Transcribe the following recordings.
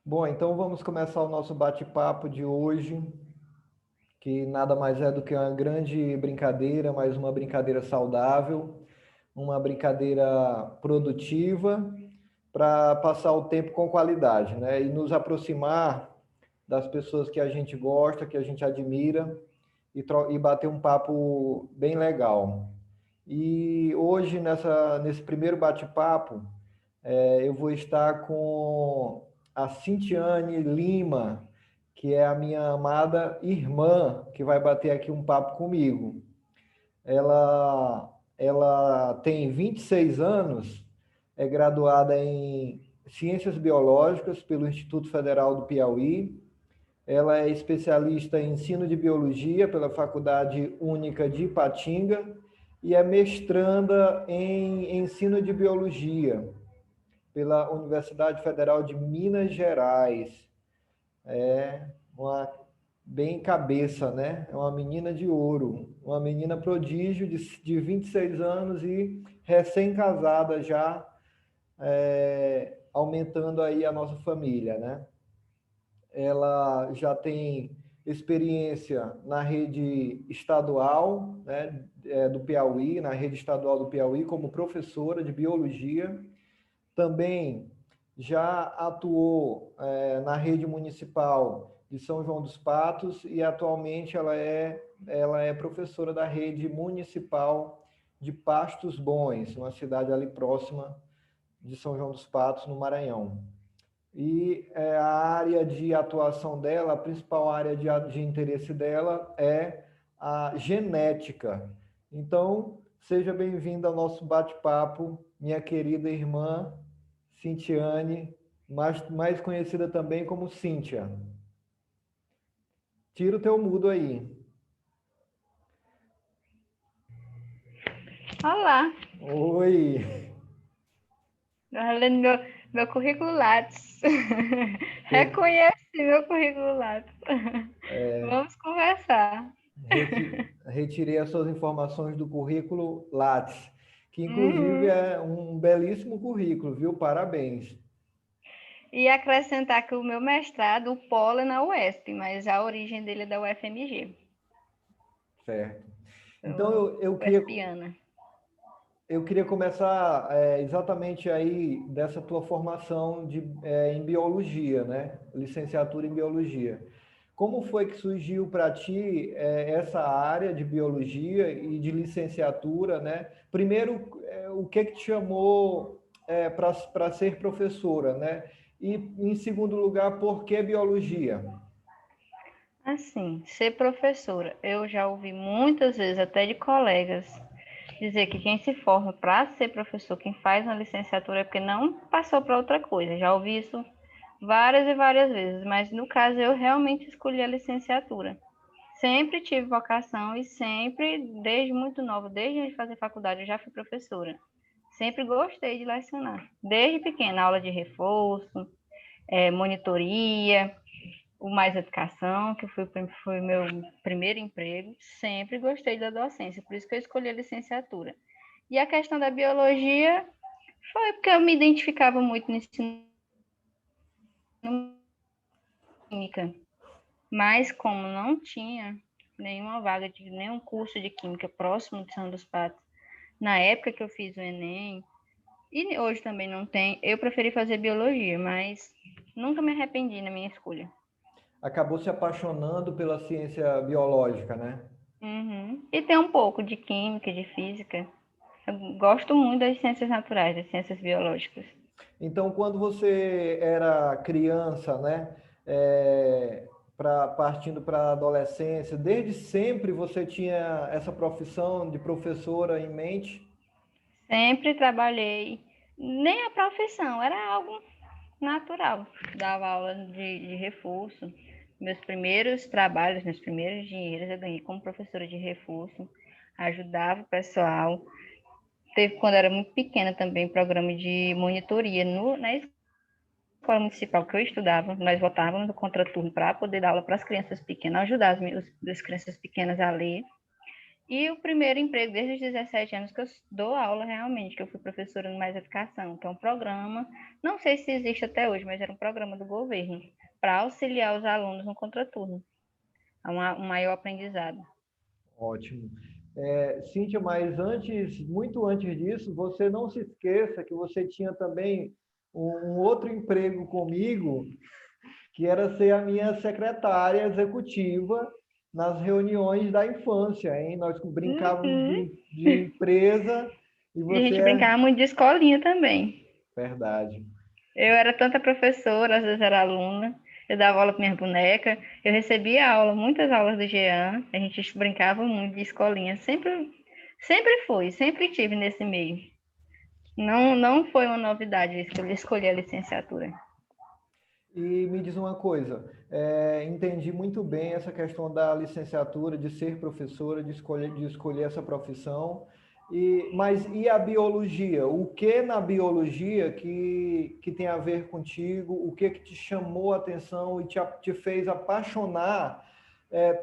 Bom, então vamos começar o nosso bate-papo de hoje, que nada mais é do que uma grande brincadeira, mas uma brincadeira saudável, uma brincadeira produtiva para passar o tempo com qualidade, né? E nos aproximar das pessoas que a gente gosta, que a gente admira e bater um papo bem legal. E hoje, nesse primeiro bate-papo, eu vou estar com a Cintiane Lima, que é a minha amada irmã, que vai bater aqui um papo comigo. Ela tem 26 anos, é graduada em Ciências Biológicas pelo Instituto Federal do Piauí. Ela é especialista em ensino de biologia pela Faculdade Única de Ipatinga e é mestranda em ensino de biologia pela Universidade Federal de Minas Gerais. É uma bem cabeça, né? É uma menina de ouro, uma menina prodígio de 26 anos e recém-casada já, aumentando aí a nossa família, né? Ela já tem experiência na rede estadual, né, do Piauí, na rede estadual do Piauí, como professora de biologia. Também já atuou na rede municipal de São João dos Patos e atualmente ela é professora da rede municipal de Pastos Bons, uma cidade ali próxima de São João dos Patos, no Maranhão. E a área de atuação dela, a principal área de interesse dela é a genética. Então, seja bem-vinda ao nosso bate-papo, minha querida irmã Cintiane, mais conhecida também como Cíntia. Tira o teu mudo aí. Olá, Oi! estava lendo meu currículo Lattes. Reconheci meu currículo Lattes. Vamos conversar. Retirei as suas informações do currículo Lattes, que inclusive Uhum. é um belíssimo currículo, viu? Parabéns. E acrescentar que o meu mestrado, o polo é na UESP, mas a origem dele é da UFMG. Certo. Então, Sou UESPiana. eu queria começar exatamente aí dessa tua formação em biologia, né? Licenciatura em biologia. Como foi que surgiu para ti essa área de biologia e de licenciatura, né? Primeiro, o que te chamou para ser professora, né? E, em segundo lugar, por que biologia? Assim, ser professora, eu já ouvi muitas vezes, até de colegas, dizer que quem se forma para ser professor, quem faz uma licenciatura é porque não passou para outra coisa. Já ouvi isso várias e várias vezes, mas no caso eu realmente escolhi a licenciatura. Sempre tive vocação e sempre, desde muito nova, desde antes de fazer faculdade, eu já fui professora. Sempre gostei de lecionar. Desde pequena, aula de reforço, monitoria, o Mais Educação, que foi meu primeiro emprego. Sempre gostei da docência, por isso que eu escolhi a licenciatura. E a questão da biologia foi porque eu me identificava muito no ensino química, mas como não tinha nenhuma vaga de nenhum curso de química próximo de São dos Patos, na época que eu fiz o Enem, e hoje também não tem, eu preferi fazer biologia, mas nunca me arrependi na minha escolha. Acabou se apaixonando pela ciência biológica, né? Uhum. E tem um pouco de química, de física. Eu gosto muito das ciências naturais, das ciências biológicas. Então, quando você era criança, né, partindo para a adolescência, desde sempre você tinha essa profissão de professora em mente? Sempre trabalhei, nem a profissão, era algo natural. Dava aula de reforço. Meus primeiros trabalhos, meus primeiros dinheiros eu ganhei como professora de reforço. Ajudava o pessoal. Teve, quando eu era muito pequena também, programa de monitoria na escola municipal que eu estudava. Nós votávamos no contraturno para poder dar aula para as crianças pequenas, ajudar as crianças pequenas a ler. E o primeiro emprego, desde os 17 anos, que eu dou aula realmente, que eu fui professora no Mais Educação, que é um programa, não sei se existe até hoje, mas era um programa do governo, para auxiliar os alunos no contraturno, a um maior aprendizado. Ótimo. Cíntia, mas antes, muito antes disso, você não se esqueça que você tinha também um outro emprego comigo, que era ser a minha secretária executiva nas reuniões da infância, hein? Nós brincávamos Uhum. de empresa e E a você gente é brincava muito de escolinha também. verdade. Eu era tanta professora, às vezes era aluna, eu dava aula para minha boneca, eu recebia aula, muitas aulas do Jean, a gente brincava muito de escolinha, sempre tive nesse meio. Não foi uma novidade isso que eu escolhi a licenciatura. E me diz uma coisa, entendi muito bem essa questão da licenciatura, de ser professora, de escolher essa profissão. Mas e a biologia? O que na biologia que tem a ver contigo? O que te chamou a atenção e te fez apaixonar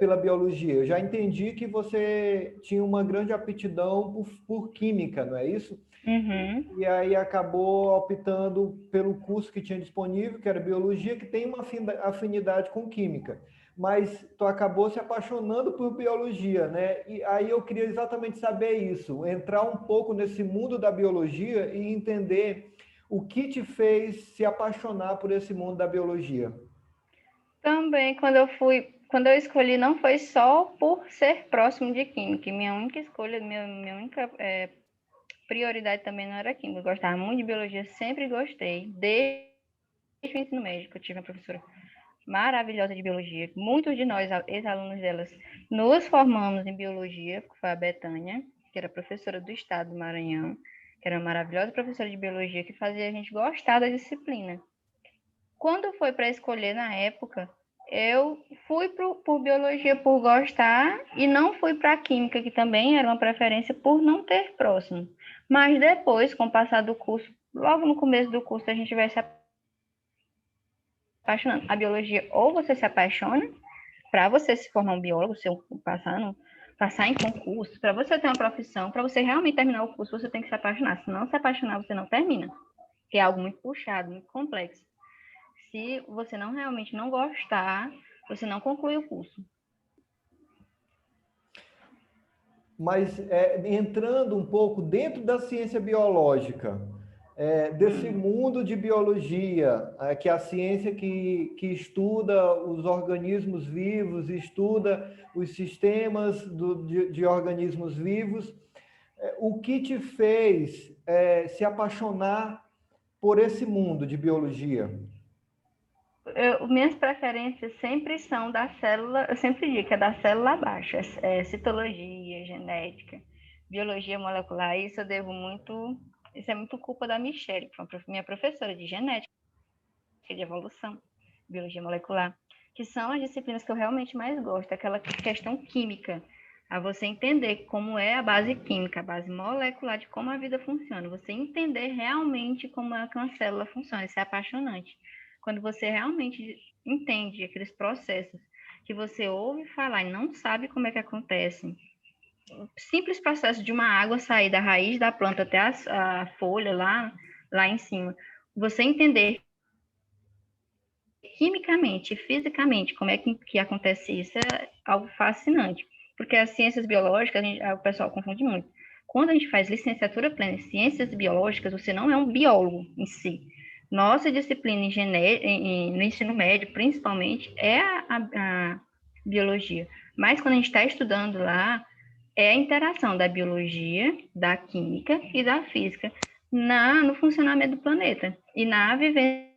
pela biologia? Eu já entendi que você tinha uma grande aptidão por química, não é isso? Uhum. E aí acabou optando pelo curso que tinha disponível, que era biologia, que tem uma afinidade com química. Mas tu acabou se apaixonando por biologia, né? E aí eu queria exatamente saber isso, entrar um pouco nesse mundo da biologia e entender o que te fez se apaixonar por esse mundo da biologia. Também, quando eu escolhi, não foi só por ser próximo de química. Minha única escolha, minha única prioridade também não era química. Eu gostava muito de biologia, sempre gostei. Desde o ensino médio, eu tive uma professora maravilhosa de biologia. Muitos de nós, ex-alunos delas, nos formamos em biologia, que foi a Betânia, que era professora do estado do Maranhão, que era uma maravilhosa professora de biologia que fazia a gente gostar da disciplina. Quando foi para escolher na época, eu fui por biologia por gostar e não fui para química, que também era uma preferência por não ter próximo. Mas depois, com o passar do curso, logo no começo do curso, a gente vai se apaixonando. A biologia, ou você se apaixona, para você se formar um biólogo, passar em concurso, para você ter uma profissão, para você realmente terminar o curso, você tem que se apaixonar. Se não se apaixonar, você não termina, que é algo muito puxado, muito complexo. Se você não realmente não gostar, você não conclui o curso. Mas entrando um pouco dentro da ciência biológica, desse mundo de biologia, que é a ciência que estuda os organismos vivos, estuda os sistemas de organismos vivos, o que te fez se apaixonar por esse mundo de biologia? Minhas preferências sempre são da célula, eu sempre digo que é da célula abaixo, citologia, genética, biologia molecular, isso eu devo muito, isso é muito culpa da Michelle, que foi minha professora de genética, de evolução, biologia molecular, que são as disciplinas que eu realmente mais gosto, aquela questão química, a você entender como é a base química, a base molecular de como a vida funciona, você entender realmente como é que uma célula funciona, isso é apaixonante. Quando você realmente entende aqueles processos que você ouve falar e não sabe como é que acontecem, o simples processo de uma água sair da raiz da planta até a folha lá em cima, você entender quimicamente, fisicamente, como é que acontece isso, é algo fascinante. Porque as ciências biológicas, o pessoal confunde muito. Quando a gente faz licenciatura plena em ciências biológicas, você não é um biólogo em si. Nossa disciplina no ensino médio, principalmente, é a biologia. Mas quando a gente está estudando lá, é a interação da biologia, da química e da física no funcionamento do planeta e na vivência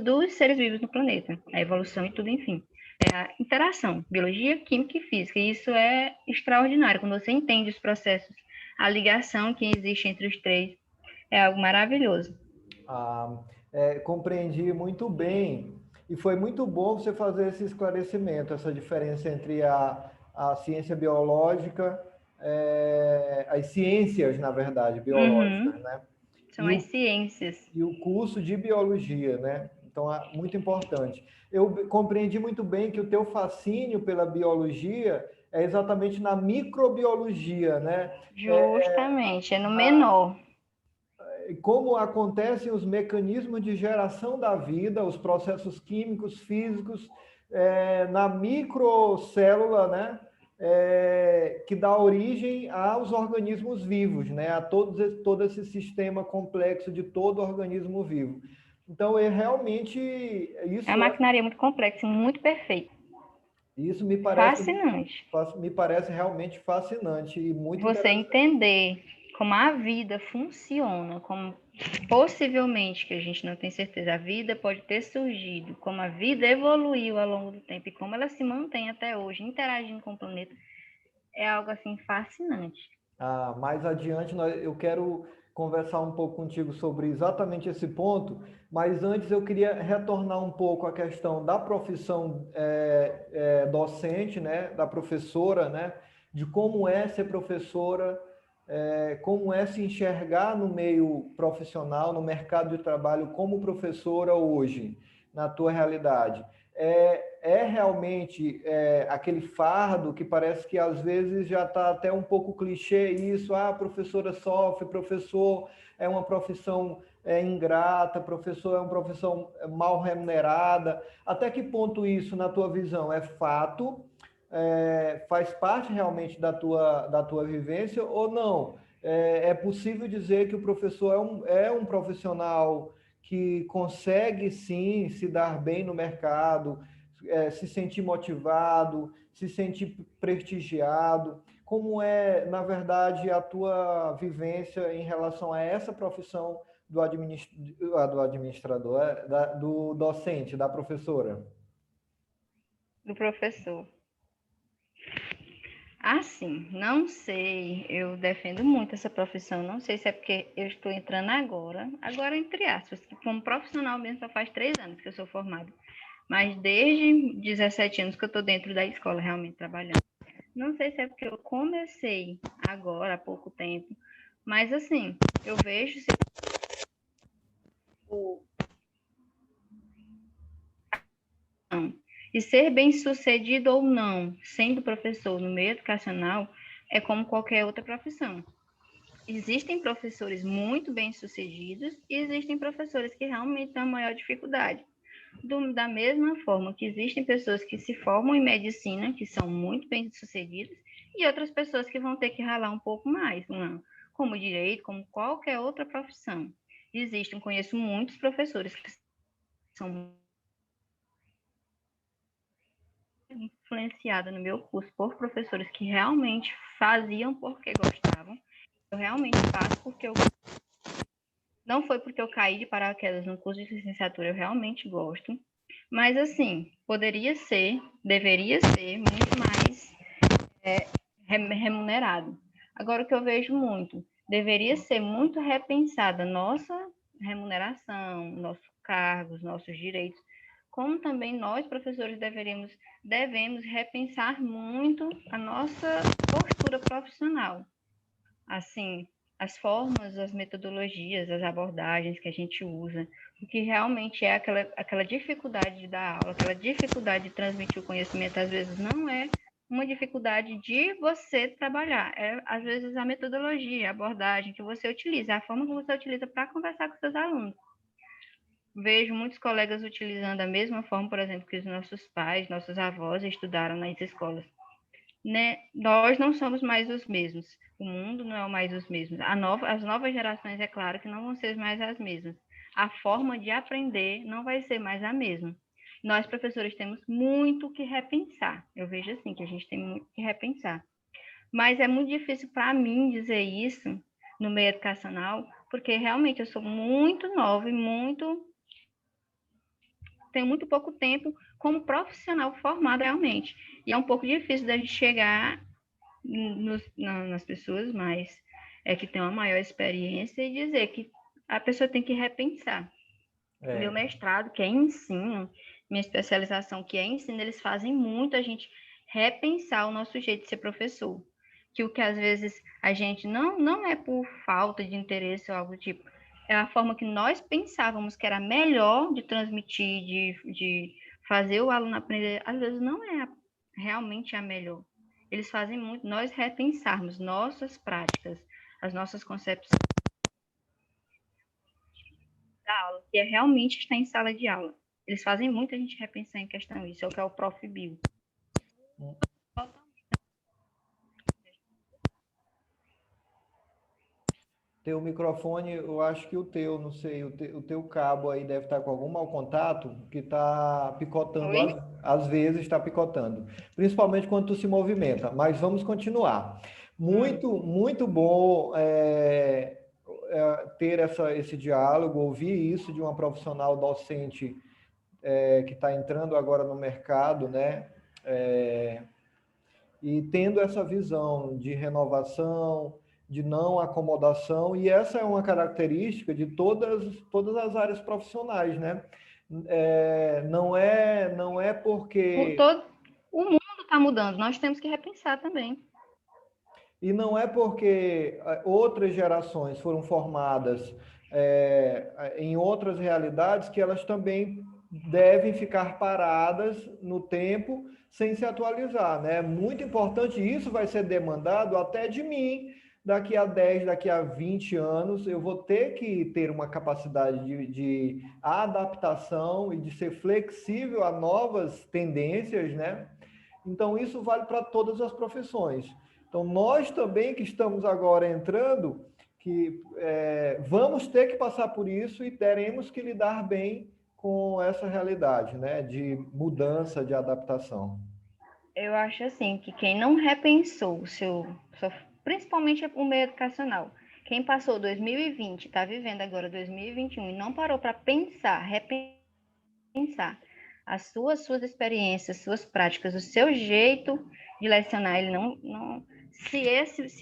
dos seres vivos no planeta, a evolução e tudo, enfim. É a interação, biologia, química e física. E isso é extraordinário. Quando você entende os processos, a ligação que existe entre os três, é algo maravilhoso. Compreendi muito bem e foi muito bom você fazer esse esclarecimento, essa diferença entre a ciência biológica, as ciências, na verdade, biológicas, Uhum. né? São E as o, ciências. e o curso de biologia, né? Então, muito importante. Eu compreendi muito bem que o teu fascínio pela biologia é exatamente na microbiologia, né? Justamente, é no menor. Como acontecem os mecanismos de geração da vida, os processos químicos, físicos, na microcélula, né? Que dá origem aos organismos vivos, né? A todo esse sistema complexo de todo organismo vivo. Então, realmente, É uma maquinaria muito complexa e muito perfeita. Isso Fascinante. me parece realmente fascinante e muito Você interessante. entender como a vida funciona, como possivelmente, que a gente não tem certeza, a vida pode ter surgido, como a vida evoluiu ao longo do tempo e como ela se mantém até hoje, interagindo com o planeta, é algo assim fascinante. Mais adiante, eu quero conversar um pouco contigo sobre exatamente esse ponto, mas antes eu queria retornar um pouco à questão da profissão docente, né, da professora, né, de como é ser professora, como é se enxergar no meio profissional, no mercado de trabalho como professora hoje, na tua realidade. É realmente aquele fardo que parece que às vezes já está até um pouco clichê isso, a professora sofre, professor é uma profissão ingrata, professor é uma profissão mal remunerada. Até que ponto isso, na tua visão, é fato, faz parte realmente da tua vivência ou não? É possível dizer que o professor é um profissional que consegue sim se dar bem no mercado, se sentir motivado, se sentir prestigiado. Como é, na verdade, a tua vivência em relação a essa profissão do administrador, do docente, da professora? Do professor. Assim, não sei, eu defendo muito essa profissão, não sei se é porque eu estou entrando agora entre aspas, como profissional mesmo só faz 3 anos que eu sou formada, mas desde 17 anos que eu estou dentro da escola realmente trabalhando. Não sei se é porque eu comecei agora, há pouco tempo, mas assim, eu vejo se e ser bem-sucedido ou não, sendo professor no meio educacional, é como qualquer outra profissão. Existem professores muito bem-sucedidos e existem professores que realmente têm a maior dificuldade. Da mesma forma que existem pessoas que se formam em medicina, que são muito bem-sucedidas, e outras pessoas que vão ter que ralar um pouco mais, como direito, como qualquer outra profissão. Conheço muitos professores que são influenciada no meu curso por professores que realmente faziam porque gostavam. Eu realmente faço porque eu não foi porque eu caí de paraquedas no curso de licenciatura, eu realmente gosto. Mas assim, deveria ser muito mais remunerado. Agora o que eu vejo muito, deveria ser muito repensada nossa remuneração, nossos cargos, nossos direitos, como também nós, professores, devemos repensar muito a nossa postura profissional. Assim, as formas, as metodologias, as abordagens que a gente usa, o que realmente é aquela dificuldade de dar aula, aquela dificuldade de transmitir o conhecimento, às vezes não é uma dificuldade de você trabalhar, às vezes a metodologia, a abordagem que você utiliza, a forma que você utiliza para conversar com seus alunos. Vejo muitos colegas utilizando a mesma forma, por exemplo, que os nossos pais, nossos avós estudaram nas escolas. Né? Nós não somos mais os mesmos. O mundo não é mais os mesmos. As novas gerações, é claro, que não vão ser mais as mesmas. A forma de aprender não vai ser mais a mesma. Nós, professores, temos muito que repensar. Eu vejo assim, que a gente tem muito que repensar. Mas é muito difícil para mim dizer isso no meio educacional, porque realmente eu sou muito nova e tenho muito pouco tempo como profissional formado realmente. E é um pouco difícil da gente chegar nas pessoas mais que têm uma maior experiência e dizer que a pessoa tem que repensar. Meu mestrado, que é em ensino, minha especialização, que é em ensino, eles fazem muito a gente repensar o nosso jeito de ser professor. Que o que às vezes a gente não é por falta de interesse ou algo do tipo, é a forma que nós pensávamos que era melhor de transmitir, de fazer o aluno aprender, às vezes não é realmente a melhor. eles fazem muito nós repensarmos nossas práticas, as nossas concepções da aula, que é realmente estar em sala de aula. Eles fazem muito a gente repensar em questão isso, é o que é o Prof. Bill. Teu microfone, eu acho que o teu, não sei, o teu cabo aí deve estar com algum mau contato, que está picotando, Oi? às vezes está picotando, principalmente quando tu se movimenta, mas vamos continuar. Muito bom ter esse diálogo, ouvir isso de uma profissional docente que está entrando agora no mercado, né? E tendo essa visão de renovação, de não acomodação, e essa é uma característica de todas as áreas profissionais, né? Não é porque O mundo está mudando, nós temos que repensar também. E não é porque outras gerações foram formadas em outras realidades que elas também devem ficar paradas no tempo sem se atualizar, né? Muito importante, isso vai ser demandado até de mim. Daqui a 10, daqui a 20 anos, eu vou ter que ter uma capacidade de adaptação e de ser flexível a novas tendências, né? Então, isso vale para todas as profissões. Então, nós também que estamos agora entrando, que vamos ter que passar por isso e teremos que lidar bem com essa realidade, né, de mudança, de adaptação. Eu acho assim que quem não repensou principalmente o meio educacional, quem passou 2020, está vivendo agora 2021 e não parou para repensar suas experiências, suas práticas, o seu jeito de lecionar, ele não se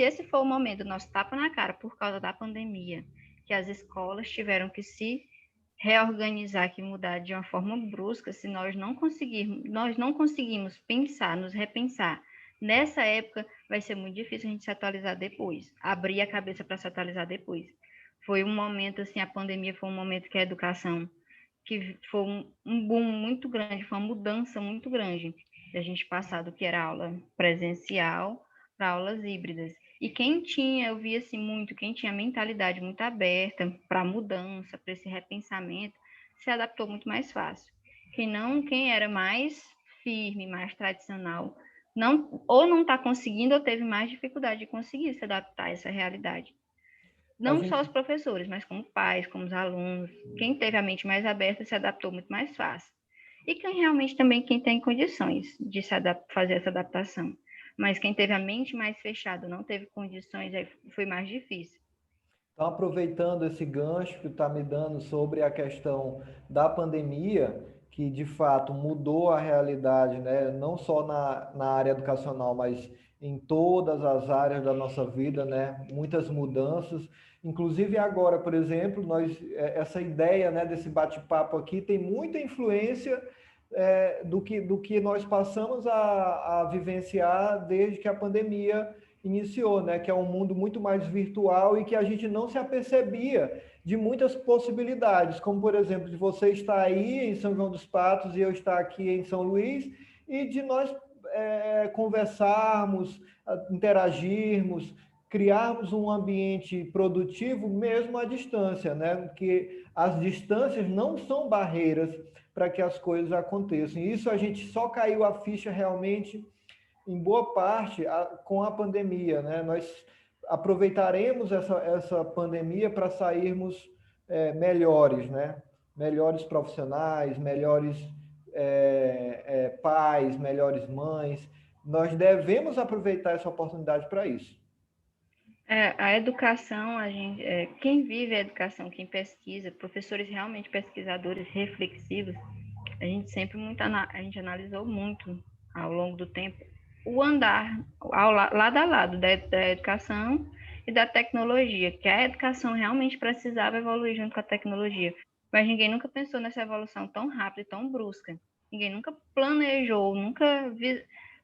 esse for o momento, nosso tapa na cara por causa da pandemia, que as escolas tiveram que se reorganizar, que mudar de uma forma brusca, se nós não conseguimos pensar, nos repensar. Nessa época, vai ser muito difícil a gente se atualizar depois, abrir a cabeça para se atualizar depois. Foi um momento, assim, a pandemia foi um momento que a educação, que foi um boom muito grande, foi uma mudança muito grande da gente passar do que era aula presencial para aulas híbridas. E quem tinha, eu via assim muito, quem tinha mentalidade muito aberta para mudança, para esse repensamento, se adaptou muito mais fácil. Quem era mais firme, mais tradicional, não está conseguindo ou teve mais dificuldade de conseguir se adaptar a essa realidade. A Não só os gente, professores, mas como pais, como os alunos. Quem teve a mente mais aberta se adaptou muito mais fácil. E quem realmente também quem tem condições de fazer essa adaptação. Mas quem teve a mente mais fechada, não teve condições, aí foi mais difícil. então, aproveitando esse gancho que está me dando sobre a questão da pandemia, que de fato mudou a realidade, né? Não só na área educacional, mas em todas as áreas da nossa vida, né? Muitas mudanças. Inclusive agora, por exemplo, essa ideia, né, desse bate-papo aqui tem muita influência do que nós passamos a vivenciar desde que a pandemia iniciou, né? Que é um mundo muito mais virtual e que a gente não se apercebia de muitas possibilidades, como por exemplo, de você estar aí em São João dos Patos e eu estar aqui em São Luís e de nós conversarmos, interagirmos, criarmos um ambiente produtivo mesmo à distância, né? Porque as distâncias não são barreiras para que as coisas aconteçam. E isso a gente só caiu a ficha realmente em boa parte com a pandemia, né? Nós aproveitaremos essa pandemia para sairmos melhores, né? Melhores profissionais, melhores pais, melhores mães. Nós devemos aproveitar essa oportunidade para isso. A educação, quem vive a educação, quem pesquisa, professores realmente pesquisadores reflexivos, a gente sempre a gente analisou muito ao longo do tempo o andar lado a lado da educação e da tecnologia, que a educação realmente precisava evoluir junto com a tecnologia, mas ninguém nunca pensou nessa evolução tão rápida e tão brusca. Ninguém nunca planejou, nunca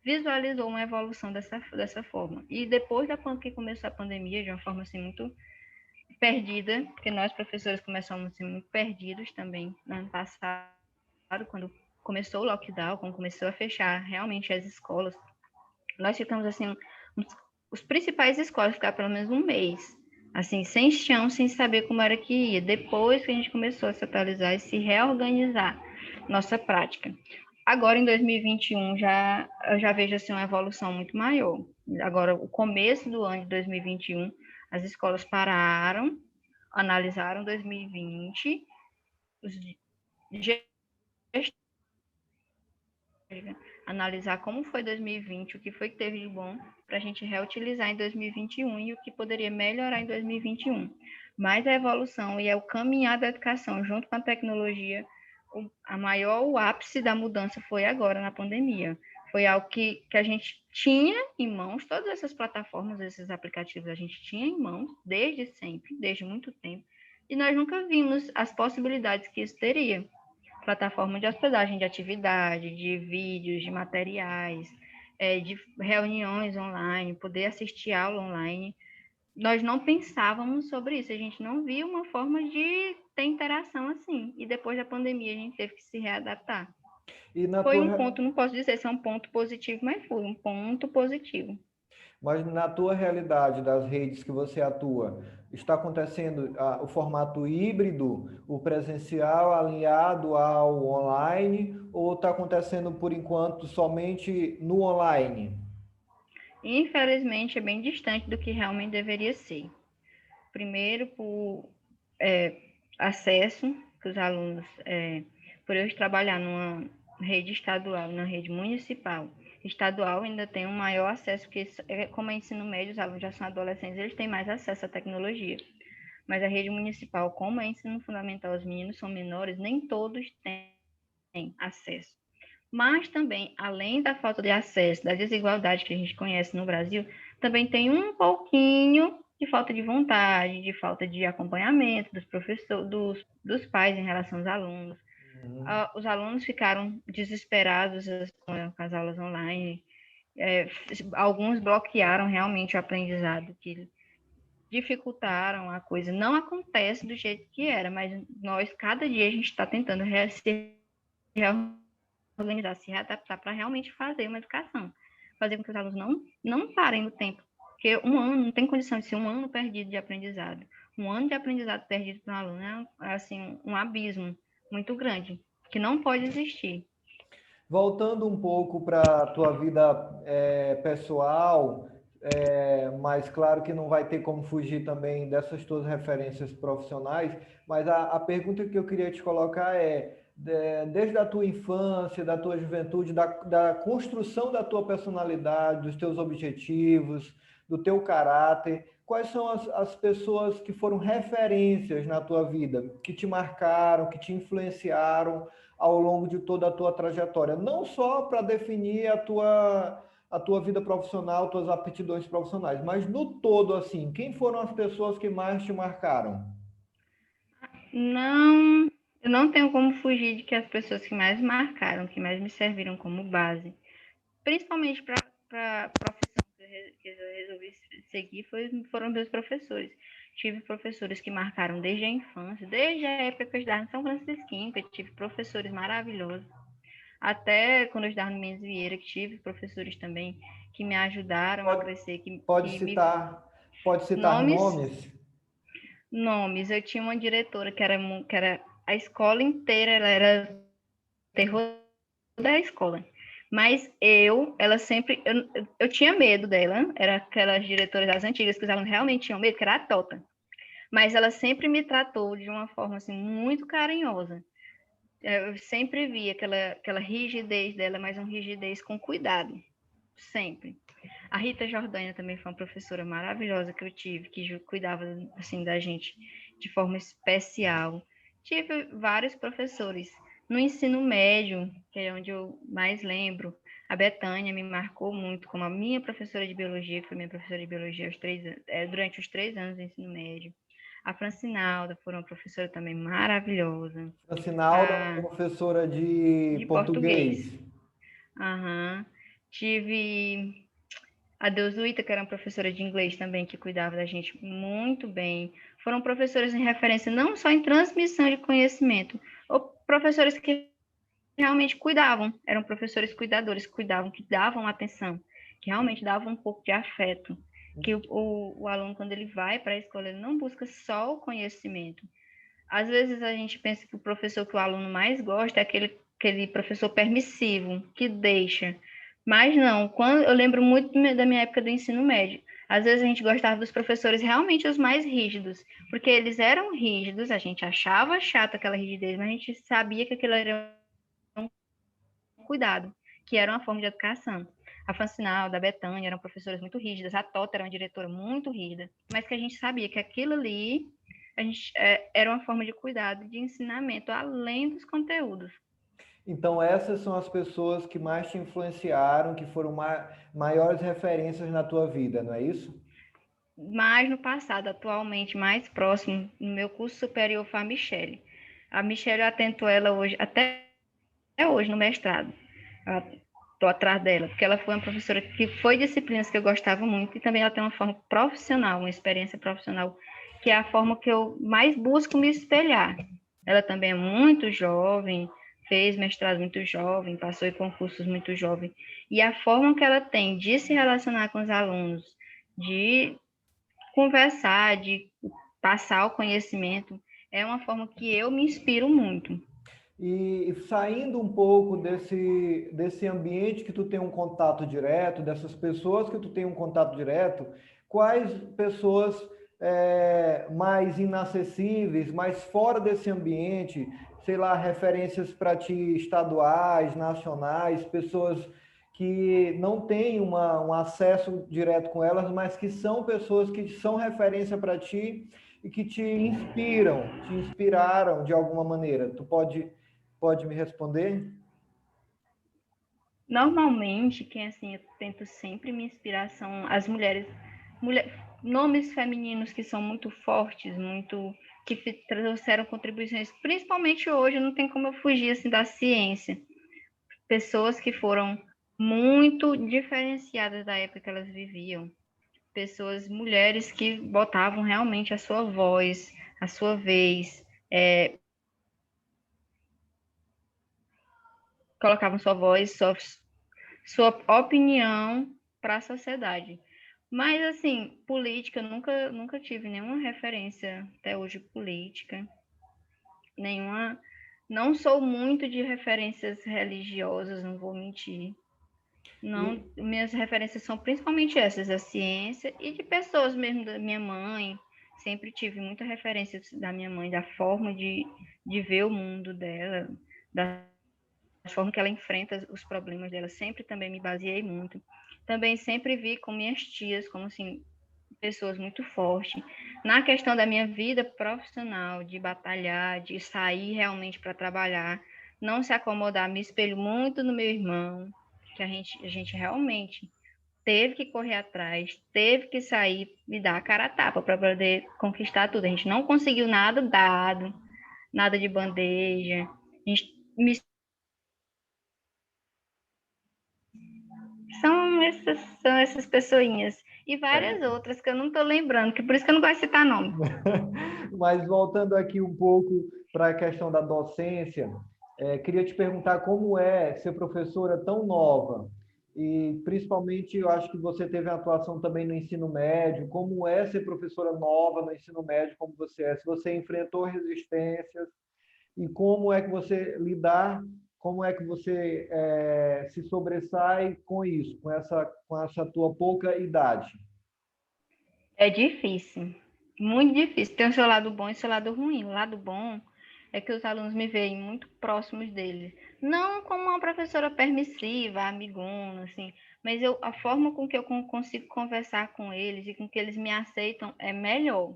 visualizou uma evolução dessa forma. E depois que começou a pandemia, de uma forma assim muito perdida, porque nós professores começamos a ser muito perdidos também no ano passado, quando começou o lockdown, quando começou a fechar realmente as escolas, Nós ficamos, assim, os principais escolas ficaram pelo menos um mês, assim, sem chão, sem saber como era que ia. Depois que a gente começou a se atualizar e se reorganizar nossa prática. Agora, em 2021, eu já vejo assim, uma evolução muito maior. Agora, o começo do ano de 2021, as escolas pararam, analisaram 2020, os analisar como foi 2020, o que foi que teve de bom, para a gente reutilizar em 2021 e o que poderia melhorar em 2021. Mas a evolução e o caminhar da educação junto com a tecnologia, o ápice da mudança foi agora na pandemia. Foi algo que a gente tinha em mãos, todas essas plataformas, esses aplicativos a gente tinha em mãos desde sempre, desde muito tempo, e nós nunca vimos as possibilidades que isso teria. Plataforma de hospedagem de atividade, de vídeos, de materiais, de reuniões online, poder assistir aula online. Nós não pensávamos sobre isso, a gente não via uma forma de ter interação assim. E depois da pandemia a gente teve que se readaptar. E na Foi tua, um ponto, não posso dizer se é um ponto positivo, mas foi um ponto positivo. mas na tua realidade das redes que você atua, está acontecendo o formato híbrido, o presencial alinhado ao online, ou está acontecendo por enquanto somente no online? Infelizmente, é bem distante do que realmente deveria ser. Primeiro, por acesso que os alunos, por eu trabalhar numa rede estadual, na rede municipal, estadual ainda tem um maior acesso, porque como é ensino médio, os alunos já são adolescentes, eles têm mais acesso à tecnologia. Mas a rede municipal, como é ensino fundamental, os meninos são menores, nem todos têm acesso. Mas também, além da falta de acesso, da desigualdade que a gente conhece no Brasil, também tem um pouquinho de falta de vontade, de falta de acompanhamento dos professores, dos pais em relação aos alunos. Os alunos ficaram desesperados com as aulas online. Alguns bloquearam realmente o aprendizado, que dificultaram a coisa. Não acontece do jeito que era, mas nós, cada dia, a gente está tentando se organizar, se readaptar para realmente fazer uma educação. Fazer com que os alunos não parem no tempo. Porque um ano não tem condição de ser um ano perdido de aprendizado. Um ano de aprendizado perdido para um aluno é assim, um abismo muito grande, que não pode existir. Voltando um pouco para a tua vida pessoal, mas claro que não vai ter como fugir também dessas tuas referências profissionais, mas a pergunta que eu queria te colocar desde a tua infância, da tua juventude, da construção da tua personalidade, dos teus objetivos, do teu caráter, quais são as pessoas que foram referências na tua vida, que te marcaram, que te influenciaram ao longo de toda a tua trajetória, não só para definir a tua vida profissional, tuas aptidões profissionais, mas no todo, assim, quem foram as pessoas que mais te marcaram? Não, eu não tenho como fugir de que as pessoas que mais marcaram, que mais me serviram como base, principalmente para a profissão que eu resolvi seguir, foram meus professores. Tive professores que marcaram desde a infância, desde a época que eu estudava em São Francisquinho, que eu tive professores maravilhosos. Até quando eu estudava no Mendes Vieira, que tive professores também que me ajudaram a Pode, crescer, pode que me... pode citar Nomes, nomes? nomes. Eu tinha uma diretora que era a escola inteira, ela era terror da escola. Mas ela sempre, eu tinha medo dela, era aquelas diretoras das antigas que os alunos realmente tinham medo, que era a Tota. Mas ela sempre me tratou de uma forma assim muito carinhosa. Eu sempre vi aquela rigidez dela, mas uma rigidez com cuidado, sempre. A Rita Jordânia também foi uma professora maravilhosa que eu tive, que cuidava assim da gente de forma especial. Tive vários professores. No ensino médio, que é onde eu mais lembro, a Betânia me marcou muito como a minha professora de biologia, que foi minha professora de biologia durante os 3 anos do ensino médio. A Francinalda foi uma professora também maravilhosa. Francinalda, A, professora de de português. português. Uhum. Tive a Deusuíta, que era uma professora de inglês também, que cuidava da gente muito bem. Foram professores em referência não só em transmissão de conhecimento, ou professores que realmente cuidavam, eram professores cuidadores, cuidavam, que davam atenção. que realmente dava um pouco de afeto, que o aluno, quando ele vai para a escola, ele não busca só o conhecimento. Às vezes a gente pensa que o professor que o aluno mais gosta é aquele professor permissivo, que deixa. Mas não, quando eu lembro muito da minha época do ensino médio. Às vezes a gente gostava dos professores realmente os mais rígidos, porque eles eram rígidos, a gente achava chato aquela rigidez, mas a gente sabia que aquilo era um cuidado, que era uma forma de educação. A Francinalda, a Betânia eram professoras muito rígidas, a Tota era uma diretora muito rígida, mas que a gente sabia que aquilo ali era uma forma de cuidado, de ensinamento, além dos conteúdos. Então, essas são as pessoas que mais te influenciaram, que foram maiores referências na tua vida, não é isso? Mas no passado, atualmente, mais próximo, no meu curso superior foi a Michele. A Michele, eu atento ela hoje, até hoje no mestrado. Estou atrás dela, porque ela foi uma professora que foi disciplinas que eu gostava muito e também ela tem uma forma profissional, uma experiência profissional, que é a forma que eu mais busco me espelhar. Ela também é muito jovem, fez mestrado muito jovem, passou em concursos muito jovem, e a forma que ela tem de se relacionar com os alunos, de conversar, de passar o conhecimento, é uma forma que eu me inspiro muito. E saindo um pouco desse ambiente que tu tem um contato direto, dessas pessoas que tu tem um contato direto, quais pessoas mais inacessíveis, mais fora desse ambiente, sei lá, referências para ti estaduais, nacionais, pessoas que não têm um acesso direto com elas, mas que são pessoas que são referência para ti e que te inspiram, te inspiraram de alguma maneira. Tu pode me responder? Normalmente, quem assim, eu tento sempre me inspirar são as nomes femininos que são muito fortes, muito que trouxeram contribuições, principalmente hoje, não tem como eu fugir assim da ciência. Pessoas que foram muito diferenciadas da época que elas viviam. Pessoas, mulheres que botavam realmente a sua voz, a sua vez, colocavam sua voz, sua opinião para a sociedade. Mas, assim, política, nunca tive nenhuma referência até hoje política, nenhuma. Não sou muito de referências religiosas, não vou mentir. Não, E, minhas referências são principalmente essas, da ciência e de pessoas mesmo, da minha mãe. Sempre tive muita referência da minha mãe, da forma de ver o mundo dela, da forma que ela enfrenta os problemas dela. Sempre também me baseei muito. Também sempre vi com minhas tias, como assim, pessoas muito fortes. Na questão da minha vida profissional, de batalhar, de sair realmente para trabalhar, não se acomodar, me espelho muito no meu irmão, que a gente realmente teve que correr atrás, teve que sair e dar a cara a tapa para poder conquistar tudo. A gente não conseguiu nada dado, nada de bandeja. A gente são essas pessoinhas. E várias é, outras que eu não estou lembrando, que por isso que eu não gosto de citar nome. mas voltando aqui um pouco para a questão da docência, queria te perguntar como é ser professora tão nova, e principalmente eu acho que você teve atuação também no ensino médio, como é ser professora nova no ensino médio, como você é, se você enfrentou resistências, e como é que você lidar, como é que você se sobressai com isso, com essa tua pouca idade. É difícil, muito difícil. Tem o seu lado bom e o seu lado ruim. O lado bom é que os alunos me veem muito próximos deles. Não como uma professora permissiva, amigona, assim, mas a forma com que eu consigo conversar com eles e com que eles me aceitam é melhor.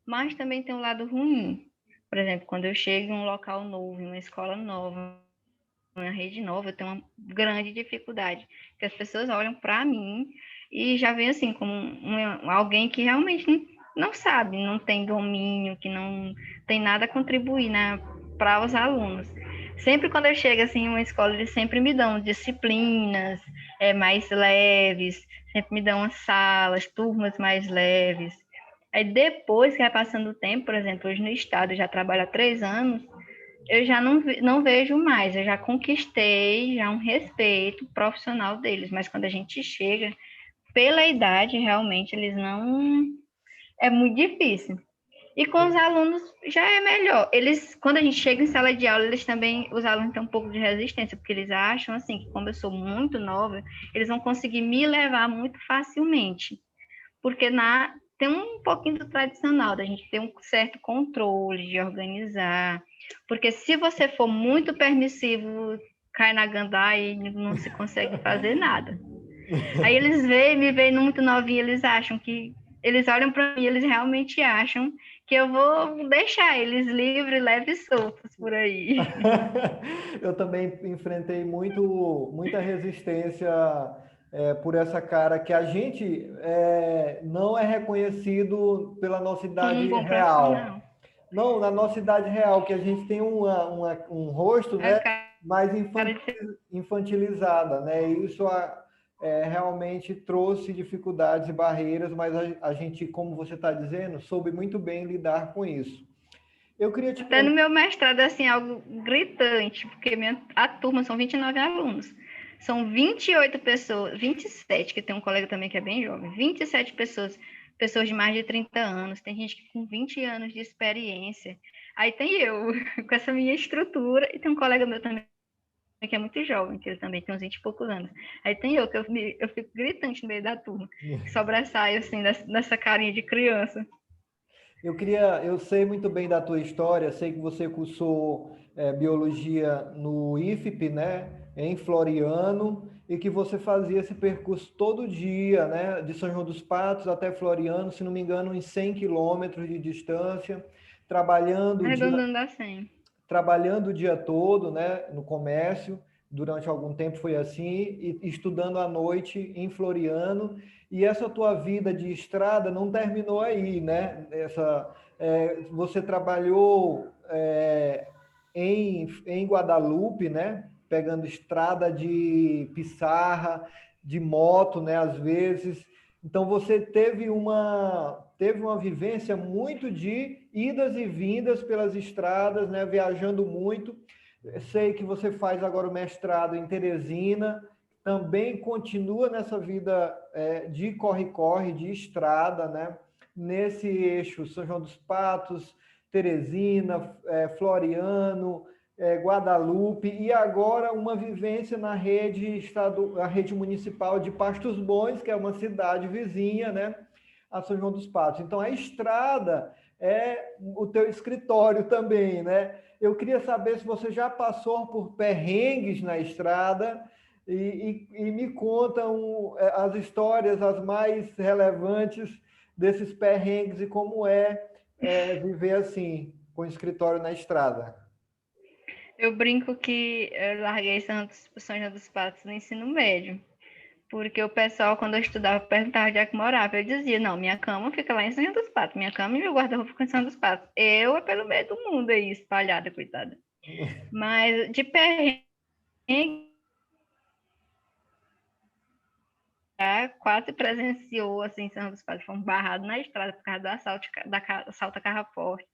Mas também tem um lado ruim. Por exemplo, quando eu chego em um local novo, em uma escola nova, uma rede nova, eu tenho uma grande dificuldade, que as pessoas olham para mim e já veem assim como alguém que realmente não sabe, não tem domínio, que não tem nada a contribuir, né, para os alunos. Sempre quando eu chego assim em uma escola, eles sempre me dão disciplinas mais leves, sempre me dão umas salas, turmas mais leves. Aí depois que vai passando o tempo, por exemplo, hoje no estado eu já trabalho há 3 anos, eu já não vejo mais, eu já conquistei já um respeito profissional deles, mas quando a gente chega, pela idade, realmente, eles não... É muito difícil. E com os alunos já é melhor. Eles, quando a gente chega em sala de aula, eles também, os alunos têm um pouco de resistência, porque eles acham assim que como eu sou muito nova, eles vão conseguir me levar muito facilmente. Porque tem um pouquinho do tradicional, da gente ter um certo controle de organizar. Porque se você for muito permissivo, cai na gandaia e não se consegue fazer nada. Aí eles me veem muito novinha, eles acham que. Eles olham para mim, eles realmente acham que eu vou deixar eles livres, leves e soltos por aí. Eu também enfrentei muita resistência por essa cara que a gente não é reconhecido pela nossa Como idade um bom real. profissional. Não, na nossa idade real, que a gente tem um rosto, A né, mais cara de ser... infantilizada, né? E isso realmente trouxe dificuldades e barreiras, mas a gente, como você está dizendo, soube muito bem lidar com isso. Eu queria te Até no perguntar. meu mestrado, assim, algo gritante, porque a turma são 29 alunos. São 28 pessoas, 27, que tem um colega também que é bem jovem, 27 pessoas, pessoas de mais de 30 anos, tem gente com 20 anos de experiência. Aí tem eu, com essa minha estrutura, e tem um colega meu também que é muito jovem, que ele também tem uns 20 e poucos anos. Aí tem eu, que eu fico gritante no meio da turma, que sobressaio, assim, nessa carinha de criança. Eu sei muito bem da tua história, sei que você cursou biologia no IFP, né, em Floriano, e que você fazia esse percurso todo dia, né, de São João dos Patos até Floriano, se não me engano, em 100 quilômetros de distância, trabalhando o dia, Arredondando a 100. trabalhando o dia todo, né, no comércio, durante algum tempo foi assim, e estudando à noite em Floriano, e essa tua vida de estrada não terminou aí, né? Você trabalhou em Guadalupe, né? Pegando estrada de pissarra, de moto, né? Às vezes. Então você teve uma vivência muito de idas e vindas pelas estradas, né? Viajando muito. Eu sei que você faz agora o mestrado em Teresina, também continua nessa vida de corre-corre, de estrada, né? Nesse eixo São João dos Patos, Teresina, Floriano, Guadalupe, e agora uma vivência na a rede municipal de Pastos Bons, que é uma cidade vizinha, né, a São João dos Patos. Então, a estrada é o teu escritório também, né? Eu queria saber se você já passou por perrengues na estrada e me contam as histórias, as mais relevantes desses perrengues e como viver assim, com escritório na estrada. Eu brinco que eu larguei São João dos Patos no ensino médio, porque o pessoal, quando eu estudava, perguntava onde é que morava. Eu dizia, não, minha cama fica lá em São João dos Patos, minha cama e meu guarda-roupa ficam em São João dos Patos. Eu é pelo meio do mundo aí, espalhada, coitada. Mas de perrengue, quase presenciou, assim, em São João dos Patos, fomos barrados na estrada por causa do assalto a carro forte,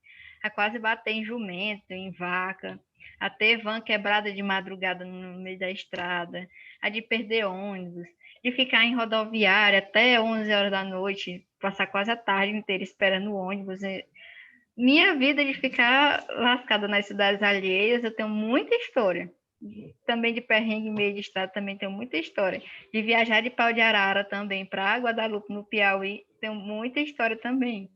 a quase bater em jumento, em vaca, a ter van quebrada de madrugada no meio da estrada, a de perder ônibus, de ficar em rodoviária até 11 horas da noite, passar quase a tarde inteira esperando o ônibus. Minha vida de ficar lascada nas cidades alheias, eu tenho muita história. Também de perrengue meio de estado, também tenho muita história. De viajar de Pau de Arara também para Guadalupe, no Piauí, tenho muita história também.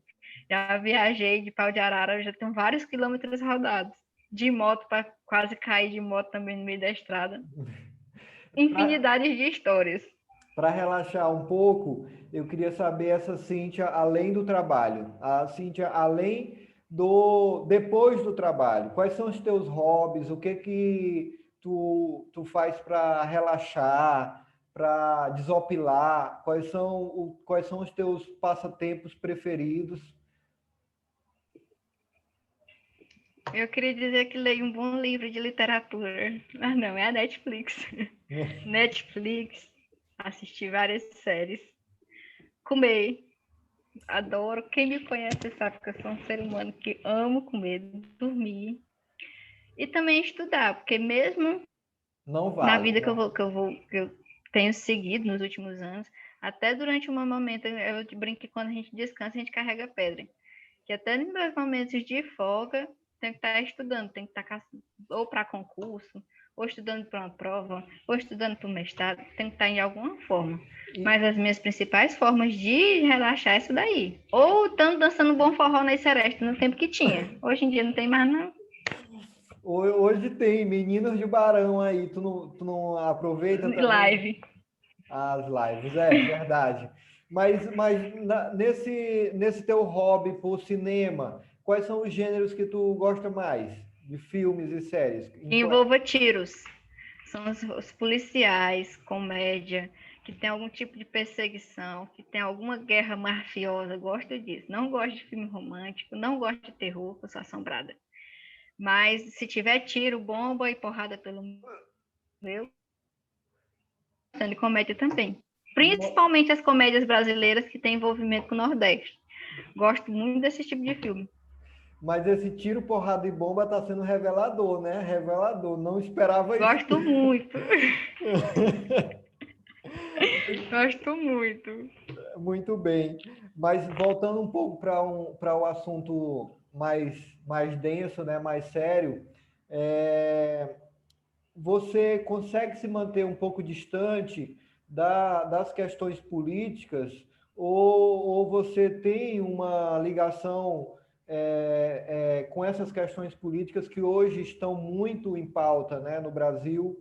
Já viajei de Pau de Arara, já tenho vários quilômetros rodados. De moto, para quase cair de moto também no meio da estrada. Infinidades de histórias. Para relaxar um pouco, eu queria saber essa Cíntia além do trabalho. A Cíntia além depois do trabalho. Quais são os teus hobbies? O que tu faz para relaxar, para desopilar? Quais são os teus passatempos preferidos? Eu queria dizer que leio um bom livro de literatura. Mas não, é a Netflix. Netflix, assistir várias séries. Comer. Adoro. Quem me conhece sabe que eu sou um ser humano que amo comer, dormir. E também estudar, porque mesmo Não na vale, vida né? que eu tenho seguido nos últimos anos, até durante um momento, eu brinco que quando a gente descansa, a gente carrega pedra. Que até nos meus momentos de folga, tem que estar estudando, tem que estar ou para concurso, ou estudando para uma prova, ou estudando para o mestrado, tem que estar em alguma forma. E Mas as minhas principais formas de relaxar é isso daí. Ou estando dançando bom forró na Seresta no tempo que tinha. Hoje em dia não tem mais, não. hoje tem meninos de Barão aí, tu não aproveita também Live. as lives? É, verdade. Nesse teu hobby por cinema, quais são os gêneros que tu gosta mais de filmes e séries? Envolva tiros. São os policiais, comédia, que tem algum tipo de perseguição, que tem alguma guerra mafiosa. Gosto disso. Não gosto de filme romântico, não gosto de terror, eu sou assombrada. Mas se tiver tiro, bomba e porrada pelo meu, de comédia também. Principalmente as comédias brasileiras que têm envolvimento com o Nordeste. Gosto muito desse tipo de filme. Mas esse tiro, porrada e bomba tá sendo revelador, né? Revelador. Não esperava isso. Gosto muito. Gosto muito. Muito bem. Mas voltando um pouco para o assunto mais denso, né? Mais sério, você consegue se manter um pouco distante das questões políticas ou você tem uma ligação com essas questões políticas que hoje estão muito em pauta, né, no Brasil,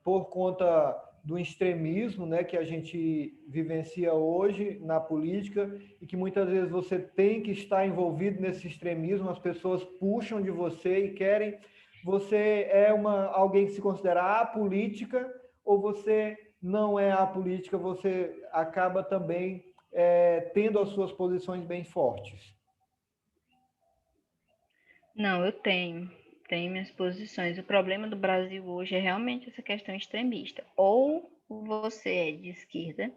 por conta do extremismo, né, que a gente vivencia hoje na política e que muitas vezes você tem que estar envolvido nesse extremismo, as pessoas puxam de você e querem. Você é alguém que se considera apolítica ou você não é apolítica, você acaba também tendo as suas posições bem fortes? Não, eu tenho minhas posições. O problema do Brasil hoje é realmente essa questão extremista. Ou você é de esquerda,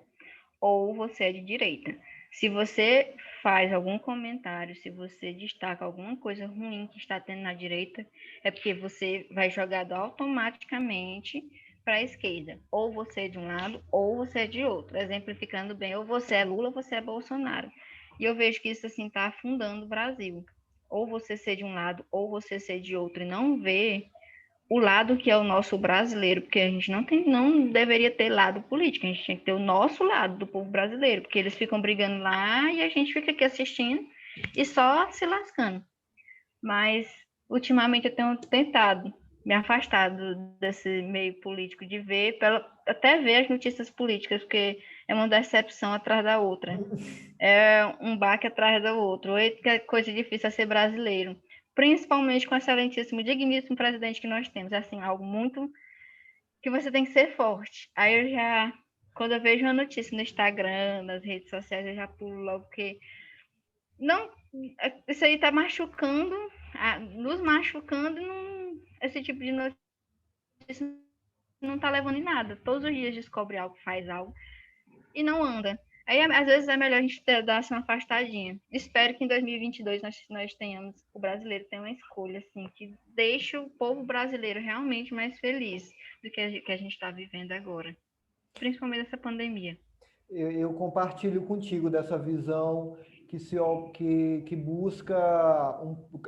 ou você é de direita. Se você faz algum comentário, se você destaca alguma coisa ruim que está tendo na direita, é porque você vai jogado automaticamente para a esquerda. Ou você é de um lado, ou você é de outro. Exemplificando bem, ou você é Lula, ou você é Bolsonaro. E eu vejo que isso assim está afundando o Brasil. Ou você ser de um lado, ou você ser de outro, e não ver o lado que é o nosso brasileiro, porque a gente não deveria ter lado político, a gente tinha que ter o nosso lado do povo brasileiro, porque eles ficam brigando lá e a gente fica aqui assistindo e só se lascando. Mas ultimamente eu tenho tentado me afastar desse meio político de ver, até ver as notícias políticas, porque é uma decepção atrás da outra. É um baque atrás do outro. Que coisa difícil é ser brasileiro. Principalmente com o excelentíssimo, digníssimo presidente que nós temos. Assim, algo muito que você tem que ser forte. Aí eu já, quando eu vejo uma notícia no Instagram, nas redes sociais, eu já pulo logo, porque não, isso aí tá machucando, nos machucando, e não, esse tipo de notícia não tá levando em nada. Todos os dias descobre algo, faz algo e não anda. Aí, às vezes, é melhor a gente dar uma afastadinha. Espero que em 2022 nós tenhamos, o brasileiro tenha uma escolha, assim, que deixe o povo brasileiro realmente mais feliz do que a gente está vivendo agora. Principalmente essa pandemia. Eu compartilho contigo dessa visão que busca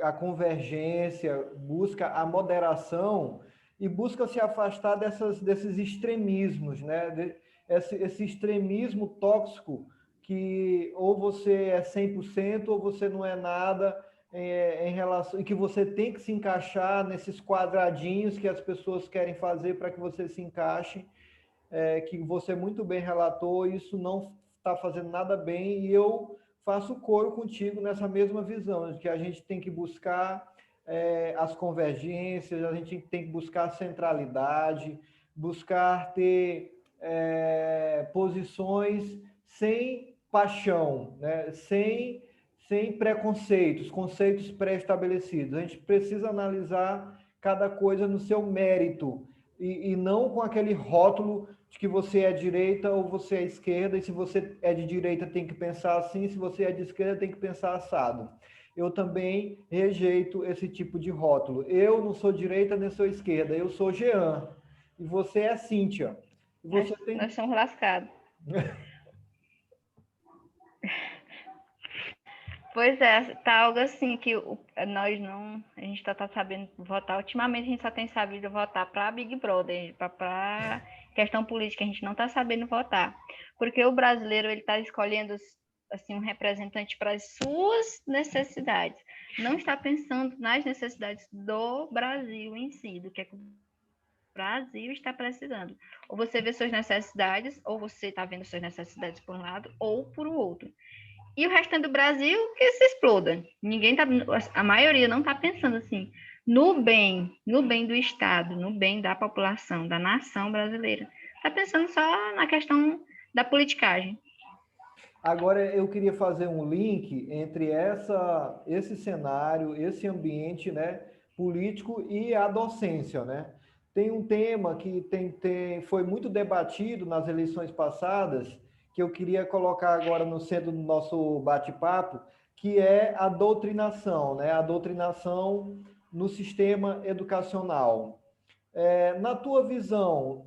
a convergência, busca a moderação e busca se afastar desses extremismos, né? Esse extremismo tóxico que ou você é 100% ou você não é nada em relação e que você tem que se encaixar nesses quadradinhos que as pessoas querem fazer para que você se encaixe, que você muito bem relatou, isso não está fazendo nada bem, e eu faço coro contigo nessa mesma visão, de que a gente tem que buscar as convergências, a gente tem que buscar a centralidade, buscar ter posições sem paixão, né? Sem preconceitos, conceitos pré-estabelecidos. A gente precisa analisar cada coisa no seu mérito, e não com aquele rótulo de que você é direita ou você é esquerda, e se você é de direita tem que pensar assim, se você é de esquerda tem que pensar assado. eu também rejeito esse tipo de rótulo. Eu não sou direita nem sou esquerda, eu sou Jean. E você é Cíntia. E você tem. Nós somos lascados. Pois é, tá algo assim que nós não, a gente tá sabendo votar. Ultimamente a gente só tem sabido votar para Big Brother, para questão política a gente não tá sabendo votar, porque o brasileiro ele tá escolhendo assim um representante para as suas necessidades, não está pensando nas necessidades do Brasil em si, do que é que o Brasil está precisando. Ou você vê suas necessidades, ou você está vendo suas necessidades por um lado ou por outro. E o restante do Brasil que se exploda. Ninguém tá, a maioria não está pensando assim no bem do Estado, no bem da população, da nação brasileira. Está pensando só na questão da politicagem. Agora eu queria fazer um link entre esse cenário, esse ambiente, né, político e a docência, né? Tem um tema que foi muito debatido nas eleições passadas, que eu queria colocar agora no centro do nosso bate-papo, que é a doutrinação, né? A doutrinação no sistema educacional. Na tua visão,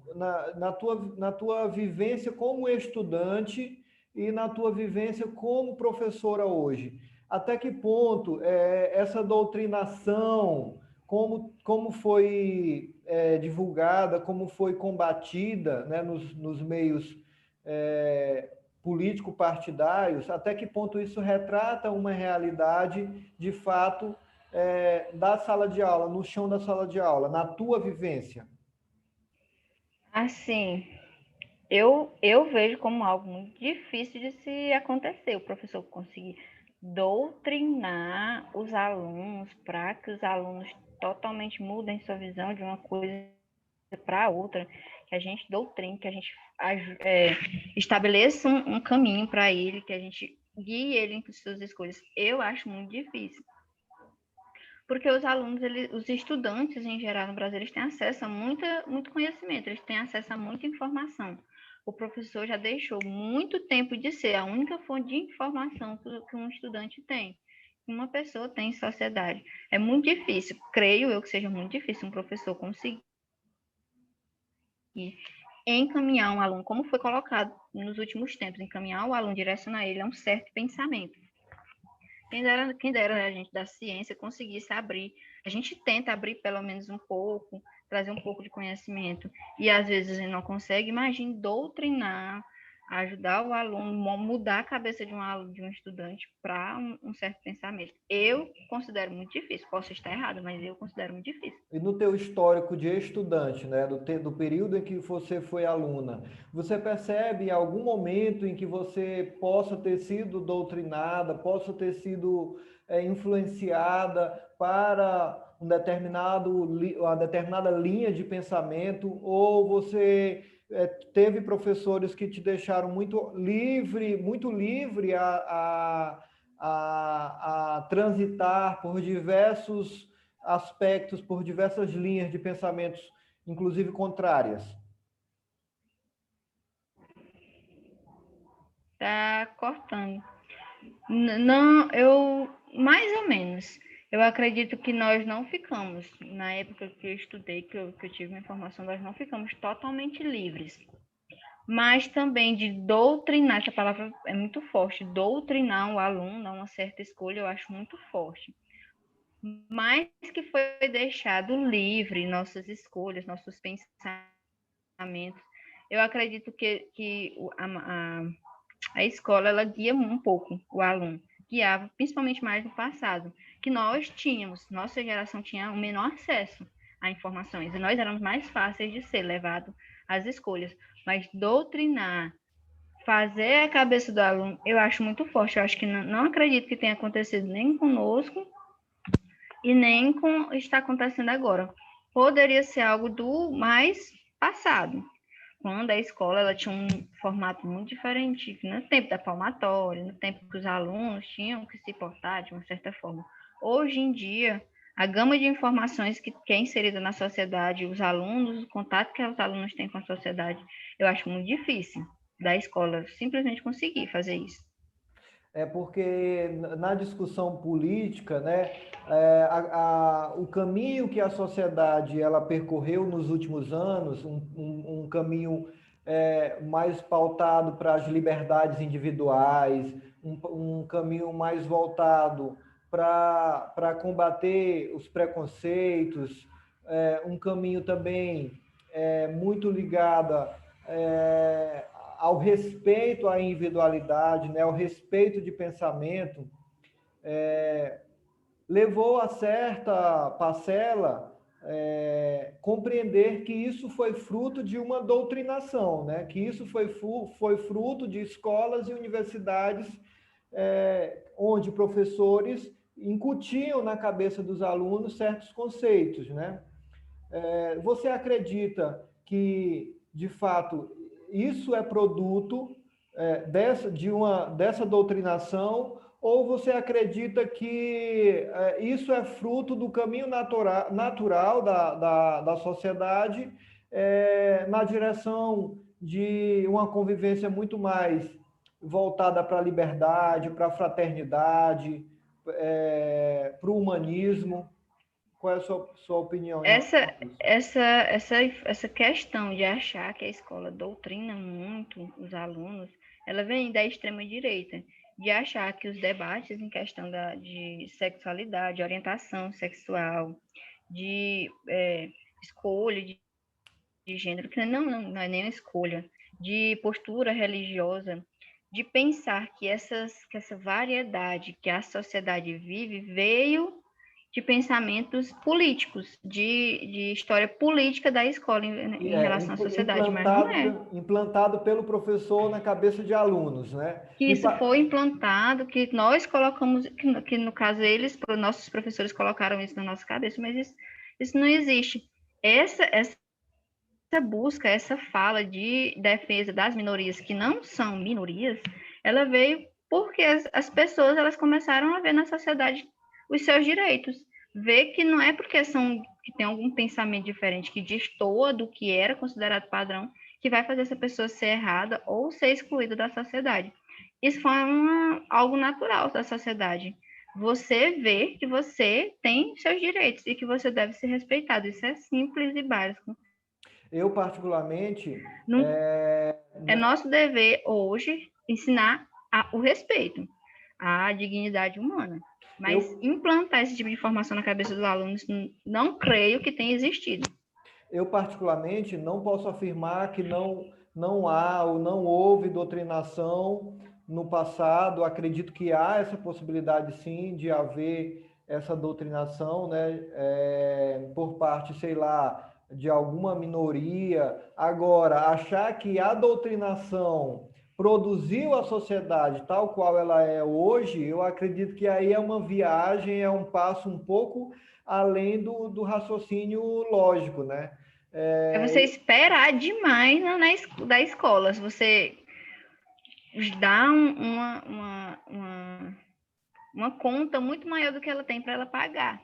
na tua vivência como estudante e na tua vivência como professora hoje, até que ponto essa doutrinação, como foi divulgada, como foi combatida, né, nos meios político-partidários, até que ponto isso retrata uma realidade de fato da sala de aula, no chão da sala de aula, na tua vivência? Assim, eu vejo como algo muito difícil de se acontecer, o professor conseguir doutrinar os alunos para que os alunos totalmente mudem sua visão de uma coisa para outra, que a gente doutrine, que a gente estabeleça um caminho para ele, que a gente guie ele em suas escolhas. Eu acho muito difícil. Porque os alunos, os estudantes em geral no Brasil, eles têm acesso a muito conhecimento, eles têm acesso a muita informação. O professor já deixou muito tempo de ser a única fonte de informação que um estudante tem, que uma pessoa tem em sociedade. É muito difícil, creio eu que seja muito difícil um professor conseguir encaminhar um aluno, como foi colocado nos últimos tempos, encaminhar o aluno, direcionar ele a um certo pensamento. Quem dera a gente da ciência conseguisse abrir. A gente tenta abrir pelo menos um pouco, trazer um pouco de conhecimento, e às vezes a gente não consegue. Imagine doutrinar, ajudar o aluno, mudar a cabeça de um estudante para um certo pensamento. Eu considero muito difícil, posso estar errado, mas eu considero muito difícil. E no teu histórico de estudante, né, do período em que você foi aluna, você percebe algum momento em que você possa ter sido doutrinada, possa ter sido influenciada para uma determinada linha de pensamento, ou você teve professores que te deixaram muito livre a transitar por diversos aspectos, por diversas linhas de pensamentos, inclusive contrárias? Tá cortando. Não, eu mais ou menos. Eu acredito que nós não ficamos, na época que eu estudei, que eu tive uma informação, nós não ficamos totalmente livres. Mas também de doutrinar, essa palavra é muito forte, doutrinar o aluno a uma certa escolha, eu acho muito forte. Mas que foi deixado livre nossas escolhas, nossos pensamentos. Eu acredito que a escola ela guia um pouco o aluno, guiava principalmente mais no passado, que nós tínhamos, nossa geração tinha um menor acesso a informações e nós éramos mais fáceis de ser levado às escolhas, mas doutrinar, fazer a cabeça do aluno, eu acho muito forte, eu acho que não acredito que tenha acontecido nem conosco e nem com está acontecendo agora. Poderia ser algo do mais passado, quando a escola ela tinha um formato muito diferente, no tempo da palmatória, no tempo que os alunos tinham que se portar de uma certa forma. Hoje em dia, a gama de informações que é inserida na sociedade, os alunos, o contato que os alunos têm com a sociedade, eu acho muito difícil da escola simplesmente conseguir fazer isso. É porque na discussão política, né, o caminho que a sociedade ela percorreu nos últimos anos, um caminho mais pautado para as liberdades individuais, um caminho mais voltado para combater os preconceitos, um caminho também muito ligado ao respeito à individualidade, né, ao respeito de pensamento, levou a certa parcela compreender que isso foi fruto de uma doutrinação, né, que isso foi fruto de escolas e universidades onde professores incutiam na cabeça dos alunos certos conceitos, né? Você acredita que, de fato, isso é produto dessa doutrinação, ou você acredita que isso é fruto do caminho natural da sociedade na direção de uma convivência muito mais voltada para a liberdade, para a fraternidade, para o humanismo? Qual é a sua opinião em relação Essa, a isso? essa questão de achar que a escola doutrina muito os alunos, ela vem da extrema-direita, de achar que os debates em questão de sexualidade, orientação sexual, de escolha de gênero, que não é nem uma escolha, de postura religiosa, de pensar que essa variedade que a sociedade vive veio de pensamentos políticos, de história política da escola em relação à sociedade, mas não é. Implantado pelo professor na cabeça de alunos, né? Que isso foi implantado, que nós colocamos, que no caso eles, nossos professores colocaram isso na nossa cabeça, mas isso não existe. Essa busca, essa fala de defesa das minorias, que não são minorias, ela veio porque as pessoas elas começaram a ver na sociedade os seus direitos. Ver que não é porque que tem algum pensamento diferente que destoa do que era considerado padrão, que vai fazer essa pessoa ser errada ou ser excluída da sociedade. Isso foi algo natural da sociedade. Você vê que você tem seus direitos e que você deve ser respeitado. Isso é simples e básico. Eu, particularmente, É nosso dever hoje ensinar o respeito, a dignidade humana. Mas implantar esse tipo de informação na cabeça dos alunos, não creio que tenha existido. Eu, particularmente, não posso afirmar que não há ou não houve doutrinação no passado. Acredito que há essa possibilidade, sim, de haver essa doutrinação, né, por parte, sei lá, de alguma minoria. Agora, achar que a doutrinação produziu a sociedade tal qual ela é hoje, eu acredito que aí é uma viagem, é um passo um pouco além do raciocínio lógico, né? É você esperar demais da escola. Se você dá uma conta muito maior do que ela tem para ela pagar.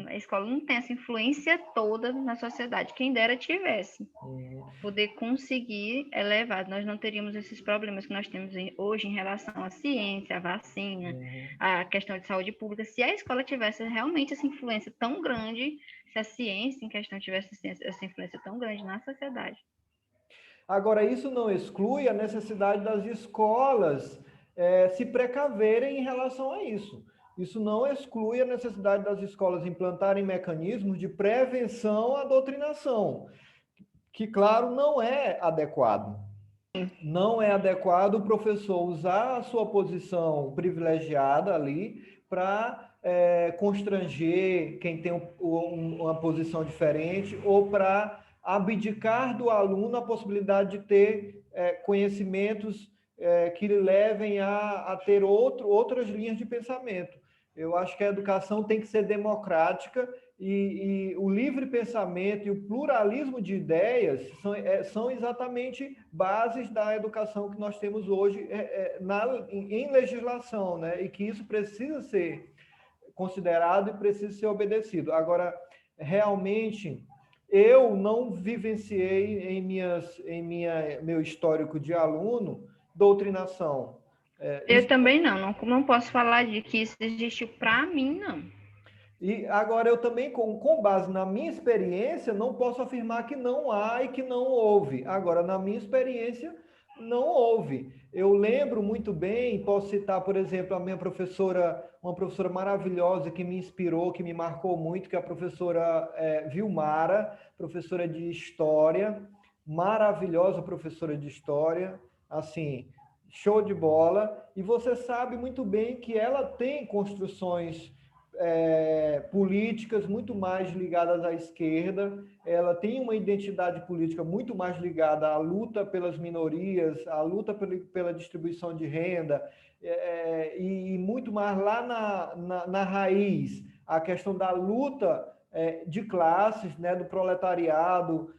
A escola não tem essa influência toda na sociedade. Quem dera tivesse. Poder conseguir elevar. Nós não teríamos esses problemas que nós temos hoje em relação à ciência, à vacina, à questão de saúde pública. Se a escola tivesse realmente essa influência tão grande, se a ciência em questão tivesse essa influência tão grande na sociedade. Agora, isso não exclui a necessidade das escolas se precaverem em relação a isso. Isso não exclui a necessidade das escolas implantarem mecanismos de prevenção à doutrinação, que, claro, não é adequado. Não é adequado o professor usar a sua posição privilegiada ali para constranger quem tem uma posição diferente ou para abdicar do aluno a possibilidade de ter conhecimentos que lhe levem a ter outras linhas de pensamento. Eu acho que a educação tem que ser democrática e o livre pensamento e o pluralismo de ideias são exatamente bases da educação que nós temos hoje em legislação, né? E que isso precisa ser considerado e precisa ser obedecido. Agora, realmente, eu não vivenciei meu histórico de aluno doutrinação. Eu também não posso falar de que isso existiu para mim, não. E agora eu também, com base na minha experiência, não posso afirmar que não há e que não houve. Agora, na minha experiência, não houve. Eu lembro muito bem, posso citar, por exemplo, a minha professora, uma professora maravilhosa que me inspirou, que me marcou muito, que é a professora Vilmara, professora de História, maravilhosa professora de História, assim, show de bola. E você sabe muito bem que ela tem construções políticas muito mais ligadas à esquerda, ela tem uma identidade política muito mais ligada à luta pelas minorias, à luta pela distribuição de renda, e muito mais lá na raiz, a questão da luta de classes, né, do proletariado,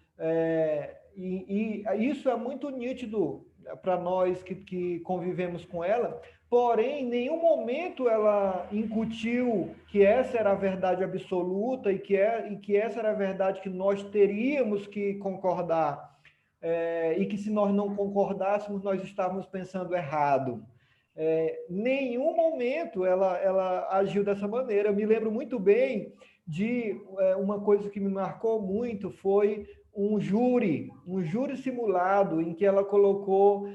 e isso é muito nítido para nós que convivemos com ela. Porém, em nenhum momento ela incutiu que essa era a verdade absoluta e que essa era a verdade que nós teríamos que concordar, e que se nós não concordássemos, nós estávamos pensando errado. Nenhum momento ela agiu dessa maneira. Eu me lembro muito bem de uma coisa que me marcou muito, foi um júri simulado, em que ela colocou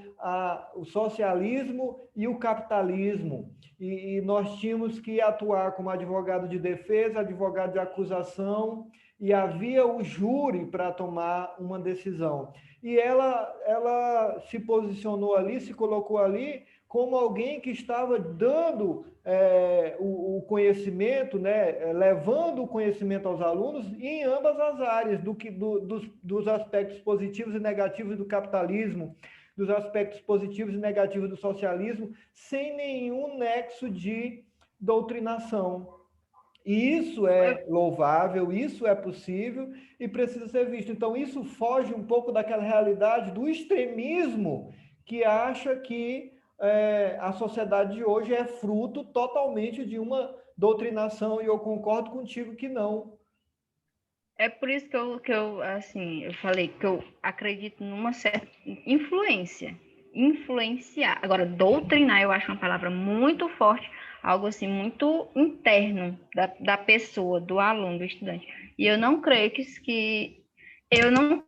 o socialismo e o capitalismo. E nós tínhamos que atuar como advogado de defesa, advogado de acusação, e havia o júri para tomar uma decisão. E ela se posicionou ali, se colocou ali como alguém que estava dando o conhecimento, né, levando o conhecimento aos alunos em ambas as áreas, dos aspectos positivos e negativos do capitalismo, dos aspectos positivos e negativos do socialismo, sem nenhum nexo de doutrinação. E isso é louvável, isso é possível e precisa ser visto. Então, isso foge um pouco daquela realidade do extremismo que acha que a sociedade de hoje é fruto totalmente de uma doutrinação, e eu concordo contigo que não. É por isso eu falei que eu acredito numa certa influência. Influenciar. Agora, doutrinar, eu acho uma palavra muito forte, algo assim, muito interno da pessoa, do aluno, do estudante. E eu não creio que eu não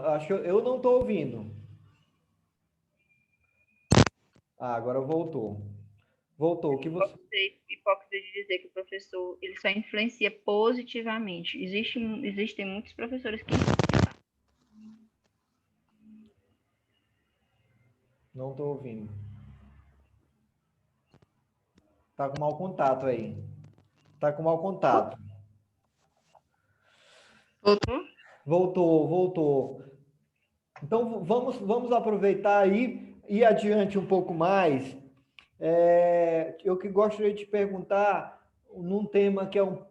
Acho que eu não estou ouvindo. Agora voltou. Voltou. O que você... ser hipócrita de dizer que o professor ele só influencia positivamente. Existem muitos professores que Não estou ouvindo. Tá com mau contato aí. Tá com mau contato. Voltou. Então vamos aproveitar aí e adiante um pouco mais. Eu que gostaria de te perguntar num tema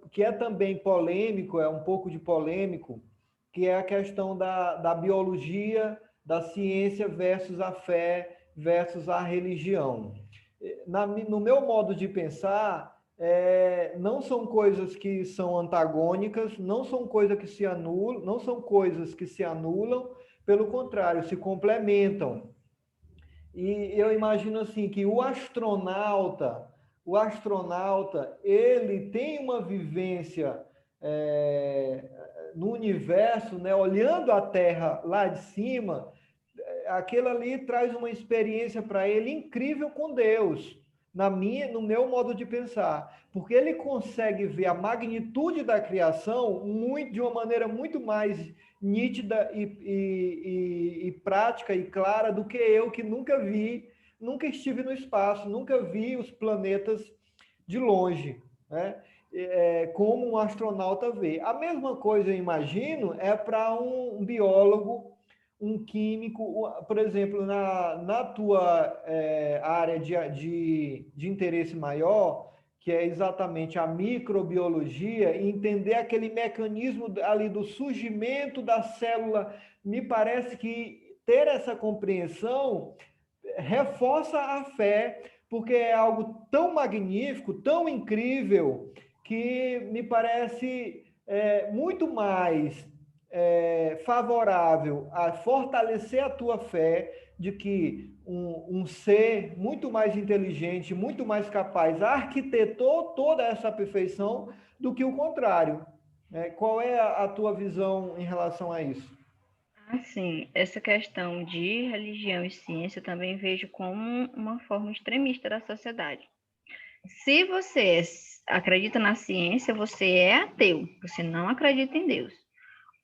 que é também polêmico, é um pouco de polêmico, que é a questão da biologia, da ciência versus a fé versus a religião. No meu modo de pensar, não são coisas que são antagônicas, não são coisas que se anulam, não são coisas que se anulam, pelo contrário, se complementam. E eu imagino assim que o astronauta, ele tem uma vivência no universo, né, olhando a Terra lá de cima, aquilo ali traz uma experiência para ele incrível com Deus, no meu modo de pensar, porque ele consegue ver a magnitude da criação de uma maneira muito mais nítida e prática e clara do que eu, que nunca estive no espaço, nunca vi os planetas de longe, né? Como um astronauta vê. A mesma coisa, eu imagino, é para um biólogo, um químico, por exemplo, na tua área de interesse maior, que é exatamente a microbiologia, e entender aquele mecanismo ali do surgimento da célula, me parece que ter essa compreensão reforça a fé, porque é algo tão magnífico, tão incrível, que me parece muito mais favorável a fortalecer a tua fé de que um ser muito mais inteligente, muito mais capaz, arquitetou toda essa perfeição do que o contrário. Qual é a tua visão em relação a isso? Assim, essa questão de religião e ciência eu também vejo como uma forma extremista da sociedade. Se você acredita na ciência, você é ateu, você não acredita em Deus.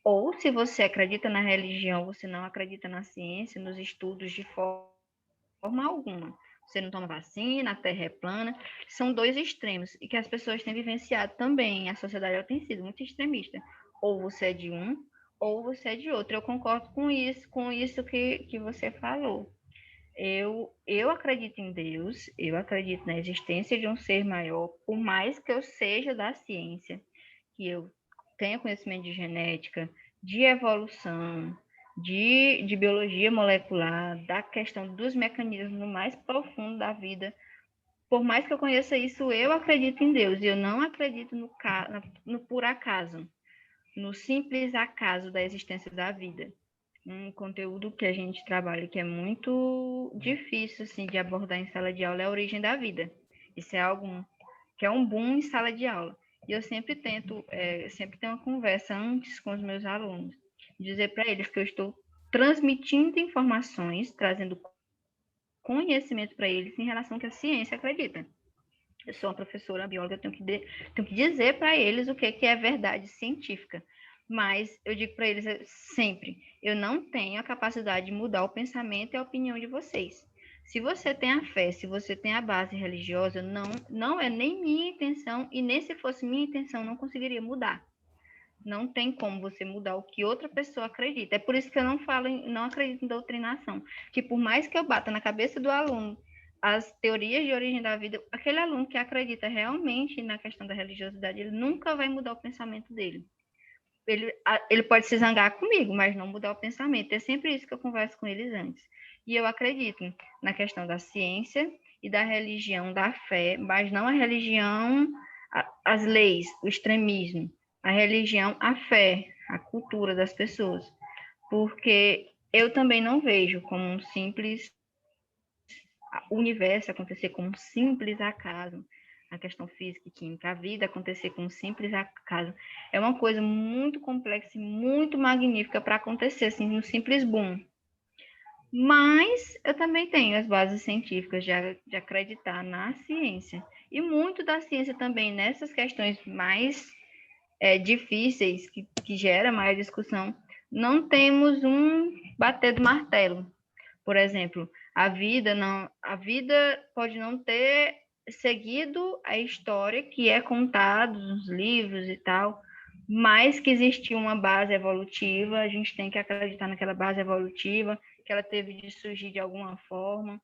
Ou se você acredita na religião, você não acredita na ciência, nos estudos de forma alguma. Você não toma vacina, a terra é plana. São dois extremos e que as pessoas têm vivenciado também. A sociedade tem sido muito extremista. Ou você é de um, ou você é de outro. Eu concordo com isso que você falou. Eu acredito em Deus, eu acredito na existência de um ser maior, por mais que eu seja da ciência, que eu tenha conhecimento de genética, de evolução, de biologia molecular, da questão dos mecanismos mais profundos da vida. Por mais que eu conheça isso, eu acredito em Deus. Eu não acredito no por acaso, no simples acaso da existência da vida. Um conteúdo que a gente trabalha que é muito difícil assim, de abordar em sala de aula é a origem da vida. Isso é algo que é um boom em sala de aula. E eu sempre tento, sempre tenho uma conversa antes com os meus alunos, dizer para eles que eu estou transmitindo informações, trazendo conhecimento para eles em relação ao que a ciência acredita. Eu sou uma professora bióloga, eu tenho que dizer para eles o que é verdade científica. Mas eu digo para eles sempre, eu não tenho a capacidade de mudar o pensamento e a opinião de vocês. Se você tem a fé, se você tem a base religiosa, não é nem minha intenção, e nem se fosse minha intenção, não conseguiria mudar. Não tem como você mudar o que outra pessoa acredita. É por isso que eu não acredito em doutrinação. Que por mais que eu bata na cabeça do aluno as teorias de origem da vida, aquele aluno que acredita realmente na questão da religiosidade, ele nunca vai mudar o pensamento dele. Ele pode se zangar comigo, mas não mudar o pensamento. É sempre isso que eu converso com eles antes. E eu acredito na questão da ciência e da religião, da fé, mas não a religião, as leis, o extremismo. A religião, a fé, a cultura das pessoas. Porque eu também não vejo como um simples universo acontecer como um simples acaso, a questão física e química, a vida acontecer como um simples acaso, é uma coisa muito complexa e muito magnífica para acontecer, assim, no simples boom. Mas eu também tenho as bases científicas de acreditar na ciência. E muito da ciência também nessas questões mais difíceis, que gera mais discussão, não temos um bater do martelo. Por exemplo, a vida pode não ter seguido a história que é contada nos livros e tal, mas que existiu uma base evolutiva, a gente tem que acreditar naquela base evolutiva, que ela teve de surgir de alguma forma,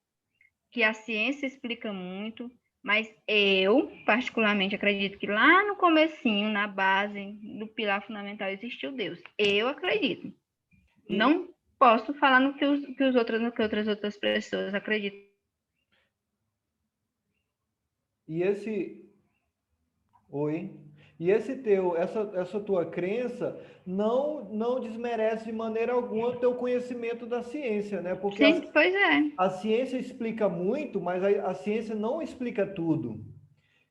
que a ciência explica muito, mas eu, particularmente, acredito que lá no comecinho, na base, do pilar fundamental, existiu Deus. Eu acredito. E, Não posso falar no que outras pessoas acreditam. e esse. Oi. E essa tua crença não desmerece de maneira alguma o teu conhecimento da ciência, né? Porque Sim, pois é. a ciência explica muito, mas a ciência não explica tudo.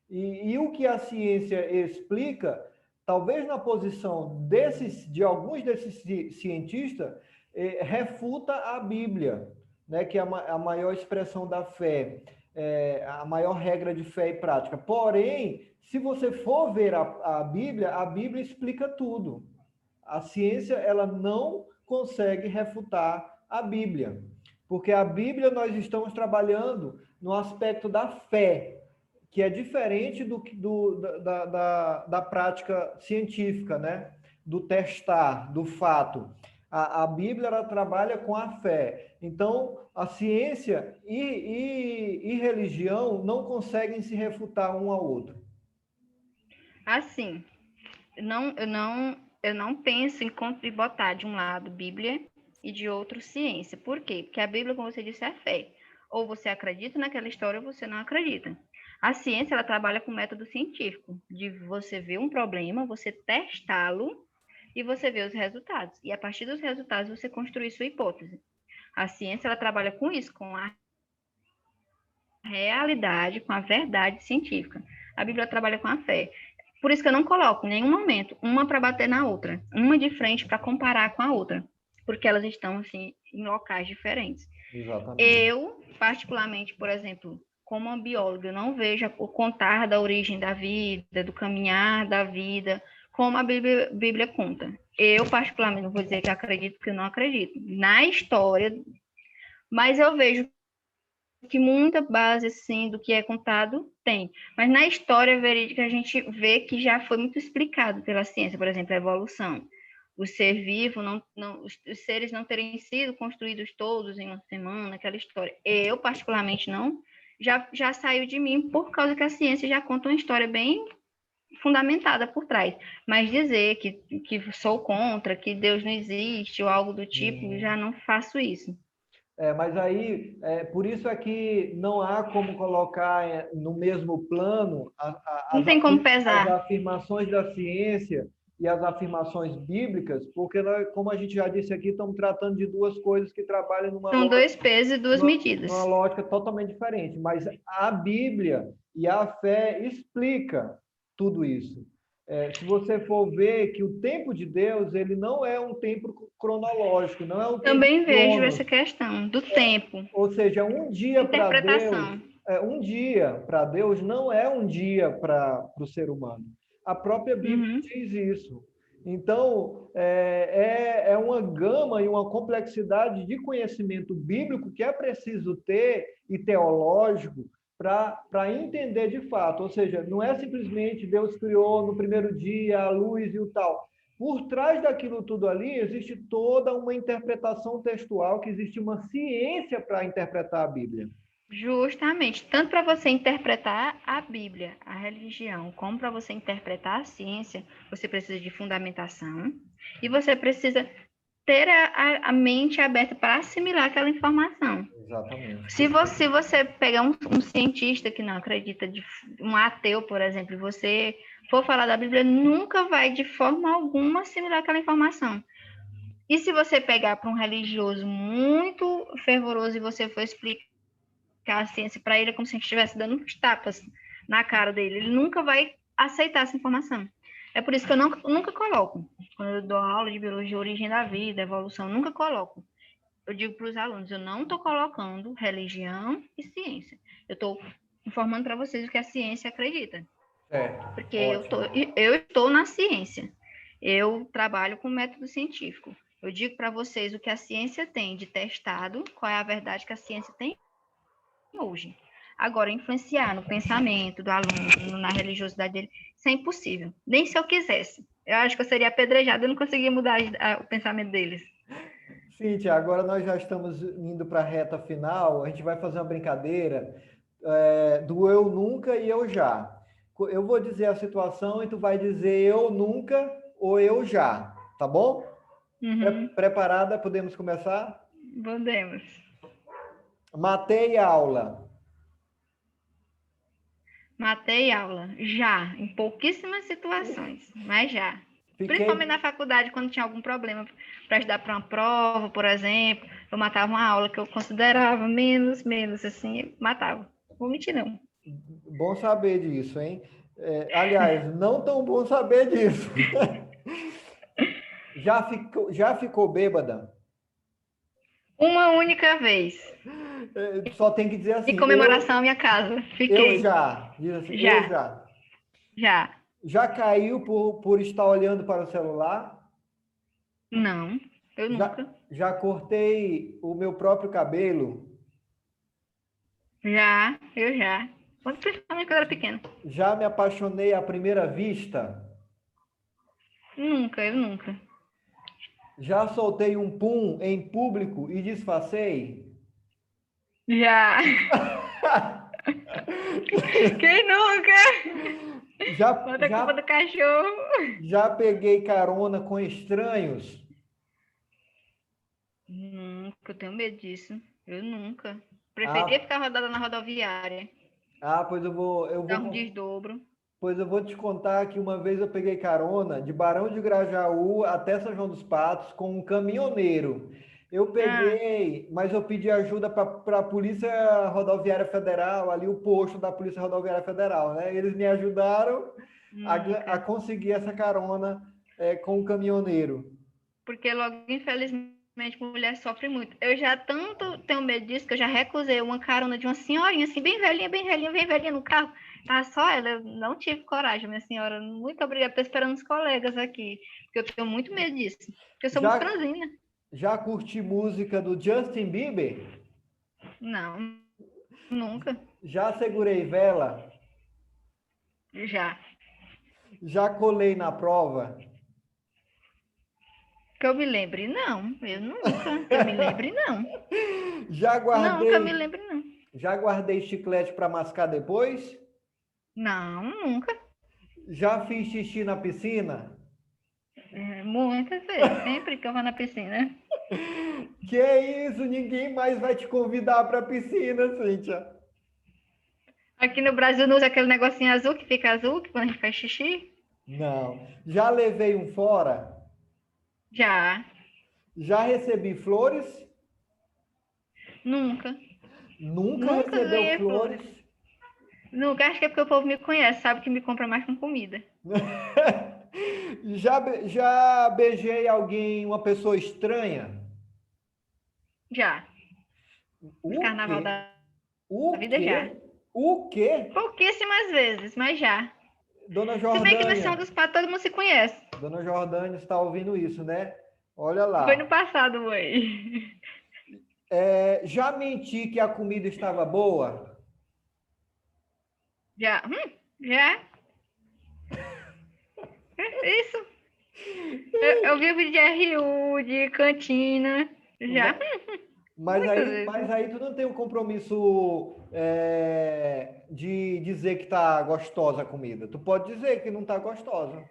E o que a ciência explica, talvez na posição de alguns desses cientistas, refuta a Bíblia, né, que é a maior expressão da fé, a maior regra de fé e prática. Porém, se você for ver a Bíblia explica tudo. A ciência ela não consegue refutar a Bíblia, porque a Bíblia nós estamos trabalhando no aspecto da fé, que é diferente da prática científica, né? Do testar, do fato. A Bíblia ela trabalha com a fé. Então, a ciência e religião não conseguem se refutar um ao outro. Assim, eu não penso em botar de um lado Bíblia e de outro ciência. Por quê? Porque a Bíblia, como você disse, é fé. Ou você acredita naquela história ou você não acredita. A ciência, ela trabalha com método científico, de você ver um problema, você testá-lo e você ver os resultados. E a partir dos resultados você construir sua hipótese. A ciência, ela trabalha com isso, com a realidade, com a verdade científica. A Bíblia trabalha com a fé. Por isso que eu não coloco em nenhum momento uma para bater na outra, uma de frente para comparar com a outra, porque elas estão assim em locais diferentes. Exatamente. Eu, particularmente, por exemplo, como uma bióloga, eu não vejo o contar da origem da vida, do caminhar da vida, como a Bíblia conta. Eu, particularmente, não vou dizer que acredito, porque eu não acredito na história, mas eu vejo que muita base, assim, do que é contado tem. Mas na história verídica a gente vê que já foi muito explicado pela ciência, por exemplo, a evolução. O ser vivo, os seres não terem sido construídos todos em uma semana, aquela história. Eu, particularmente, não. Já saiu de mim por causa que a ciência já conta uma história bem fundamentada por trás. Mas dizer que sou contra, que Deus não existe ou algo do tipo, já não faço isso. Mas aí, por isso é que não há como colocar no mesmo plano Não tem como as pesar. afirmações da ciência e as afirmações bíblicas, porque nós, como a gente já disse aqui, estamos tratando de duas coisas que trabalham São dois pesos e duas numa medidas. lógica totalmente diferente. Mas a Bíblia e a fé explica tudo isso. Se você for ver que o tempo de Deus, ele não é um tempo cronológico, não é um tempo Também vejo cronos. essa questão do tempo, Ou seja, interpretação. Um dia para Deus não é um dia para o ser humano. A própria Bíblia Uhum. diz isso. Então, é uma gama e uma complexidade de conhecimento bíblico que é preciso ter e teológico para entender de fato. Ou seja, não é simplesmente Deus criou no primeiro dia a luz e o tal. Por trás daquilo tudo ali, existe toda uma interpretação textual, que existe uma ciência para interpretar a Bíblia. Justamente, tanto para você interpretar a Bíblia, a religião, como para você interpretar a ciência, você precisa de fundamentação e você precisa ter a mente aberta para assimilar aquela informação. Exatamente. Se você pegar um cientista que não acredita, um ateu, por exemplo, e você for falar da Bíblia, nunca vai de forma alguma assimilar aquela informação. E se você pegar para um religioso muito fervoroso e você for explicar a ciência para ele, é como se a gente estivesse dando uns tapas na cara dele, ele nunca vai aceitar essa informação. É por isso que eu nunca coloco. Quando eu dou aula de biologia, origem da vida, evolução, nunca coloco. Eu digo para os alunos, eu não estou colocando religião e ciência. Eu estou informando para vocês o que a ciência acredita. Certo, Porque ótimo. eu estou na ciência. Eu trabalho com método científico. Eu digo para vocês o que a ciência tem de testado, qual é a verdade que a ciência tem hoje. Agora, influenciar no pensamento do aluno, na religiosidade dele, isso é impossível. Nem se eu quisesse. Eu acho que eu seria apedrejada, eu não conseguia mudar o pensamento deles. Cíntia, agora nós já estamos indo para a reta final, a gente vai fazer uma brincadeira do eu nunca e eu já. Eu vou dizer a situação e tu vai dizer eu nunca ou eu já, tá bom? Uhum. Preparada? Podemos começar? Podemos. Matei aula. Matei aula. Já, em pouquíssimas situações, mas já. Principalmente Fiquei, na faculdade, quando tinha algum problema para estudar para uma prova, por exemplo, eu matava uma aula que eu considerava menos, assim, matava. Não vou mentir, não. bom saber disso, hein? Aliás, não tão bom saber disso. Já ficou bêbada? Uma única vez. Só tem que dizer Em assim, comemoração à minha casa. eu Fiquei. já. Diz assim, eu Já, já. já. Já caiu por estar olhando para o celular? Não, eu Já, nunca. já cortei o meu próprio cabelo? Já, eu já. Principalmente quando eu era pequena. Já me apaixonei à primeira vista? Nunca, eu nunca. Já soltei um pum em público e disfarcei? Já. Quem nunca? Já, Bota a culpa do já, cachorro. já peguei carona com estranhos? Nunca, eu tenho medo disso. Eu nunca. Preferia ficar rodada na rodoviária. Pois eu vou, Dar um desdobro. pois eu vou te contar que uma vez eu peguei carona de Barão de Grajaú até São João dos Patos com um caminhoneiro. Eu peguei, mas eu pedi ajuda para a Polícia Rodoviária Federal, ali o posto da Polícia Rodoviária Federal, né? Eles me ajudaram a conseguir essa carona com o caminhoneiro. Porque logo, infelizmente, mulher sofre muito. Eu já tanto tenho medo disso que eu já recusei uma carona de uma senhorinha, assim, bem velhinha, bem velhinha no carro. Tá só ela, eu não tive coragem, minha senhora. Muito obrigada. Tô esperando os colegas aqui, porque eu tenho muito medo disso. Porque eu sou muito franzina. Já curti música do Justin Bieber? Não, nunca. Já segurei vela? Já. Já colei na prova? Que eu me lembre, não. Eu nunca. Que eu me lembre, não. Já guardei. Nunca me lembre, não. Já guardei chiclete para mascar depois? Não, nunca. Já fiz xixi na piscina? Muitas vezes, sempre que eu vou na piscina. Que é isso? Ninguém mais vai te convidar para a piscina, Cíntia. Aqui no Brasil não usa aquele negocinho azul que fica azul, que quando a gente faz xixi? Não. Já levei um fora? Já. Já recebi flores? Nunca. Nunca recebeu flores? Nunca. Acho que é porque o povo me conhece, sabe que me compra mais com comida. Já beijei alguém, uma pessoa estranha? Já. O Carnaval quê? da vida já. O quê? Pouquíssimas vezes, mas já. Dona Se bem que no São Jordânia. dos Patos todo mundo se conhece. Dona Jordânia está ouvindo isso, né? Olha lá. Foi no passado, mãe. Já menti que a comida estava boa? Já. Já. Isso. Eu vivo de RU, de cantina. Já. Mas aí tu não tem o compromisso de dizer que tá gostosa a comida. Tu pode dizer que não tá gostosa.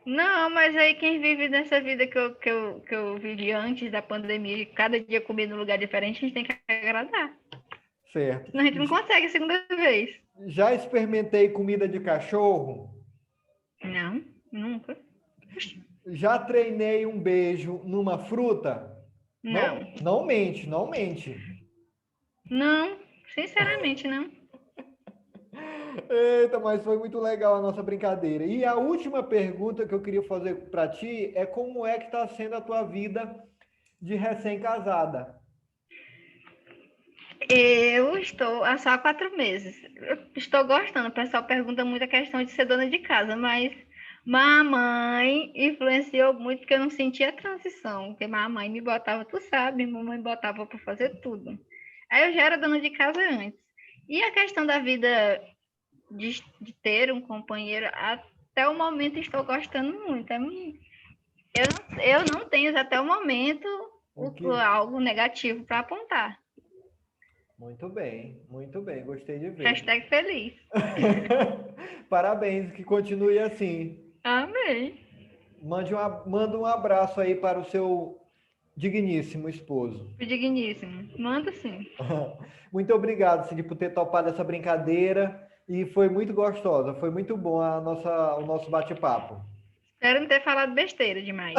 Não, mas aí quem vive nessa vida que eu vivi antes da pandemia, cada dia comer num lugar diferente, a gente tem que agradar. Certo. Senão a gente não consegue a segunda vez. Já experimentei comida de cachorro? Não, nunca. Já treinei um beijo numa fruta? Não. Não mente, não mente. Não, sinceramente não. Eita, mas foi muito legal a nossa brincadeira. E a última pergunta que eu queria fazer para ti é como é que está sendo a tua vida de recém-casada? Eu estou há só 4 meses. Eu estou gostando. O pessoal pergunta muito a questão de ser dona de casa, mas mamãe influenciou muito porque eu não sentia a transição. Porque mamãe me botava, tu sabe, mamãe botava para fazer tudo. Aí eu já era dona de casa antes. E a questão da vida de ter um companheiro, até o momento estou gostando muito. Eu não tenho até o momento algo negativo para apontar. Muito bem, gostei de ver. Hashtag feliz. Parabéns, que continue assim. Amém. Manda um abraço aí para o seu digníssimo esposo. Digníssimo. Manda sim. Muito obrigado, Cid, por ter topado essa brincadeira e foi muito gostosa, foi muito bom o nosso bate-papo. Espero não ter falado besteira demais.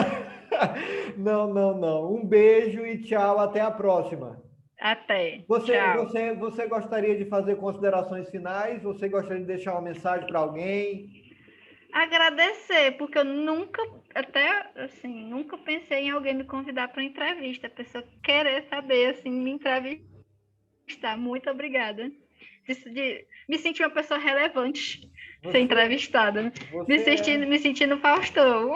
Não. Um beijo e tchau, até a próxima. Até. Tchau. Você gostaria de fazer considerações finais? Você gostaria de deixar uma mensagem para alguém? Agradecer, porque eu nunca pensei em alguém me convidar para entrevista. A pessoa querer saber, assim, me entrevistar. Muito obrigada. Me sentir uma pessoa relevante, ser entrevistada. Me sentindo Faustão.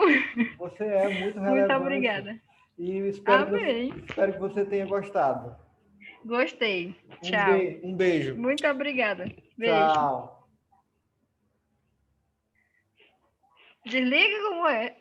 Você é muito relevante. Muito obrigada. E espero que você tenha gostado. Gostei. Tchau. Um beijo. Muito obrigada. Beijo. Tchau. Desliga como é.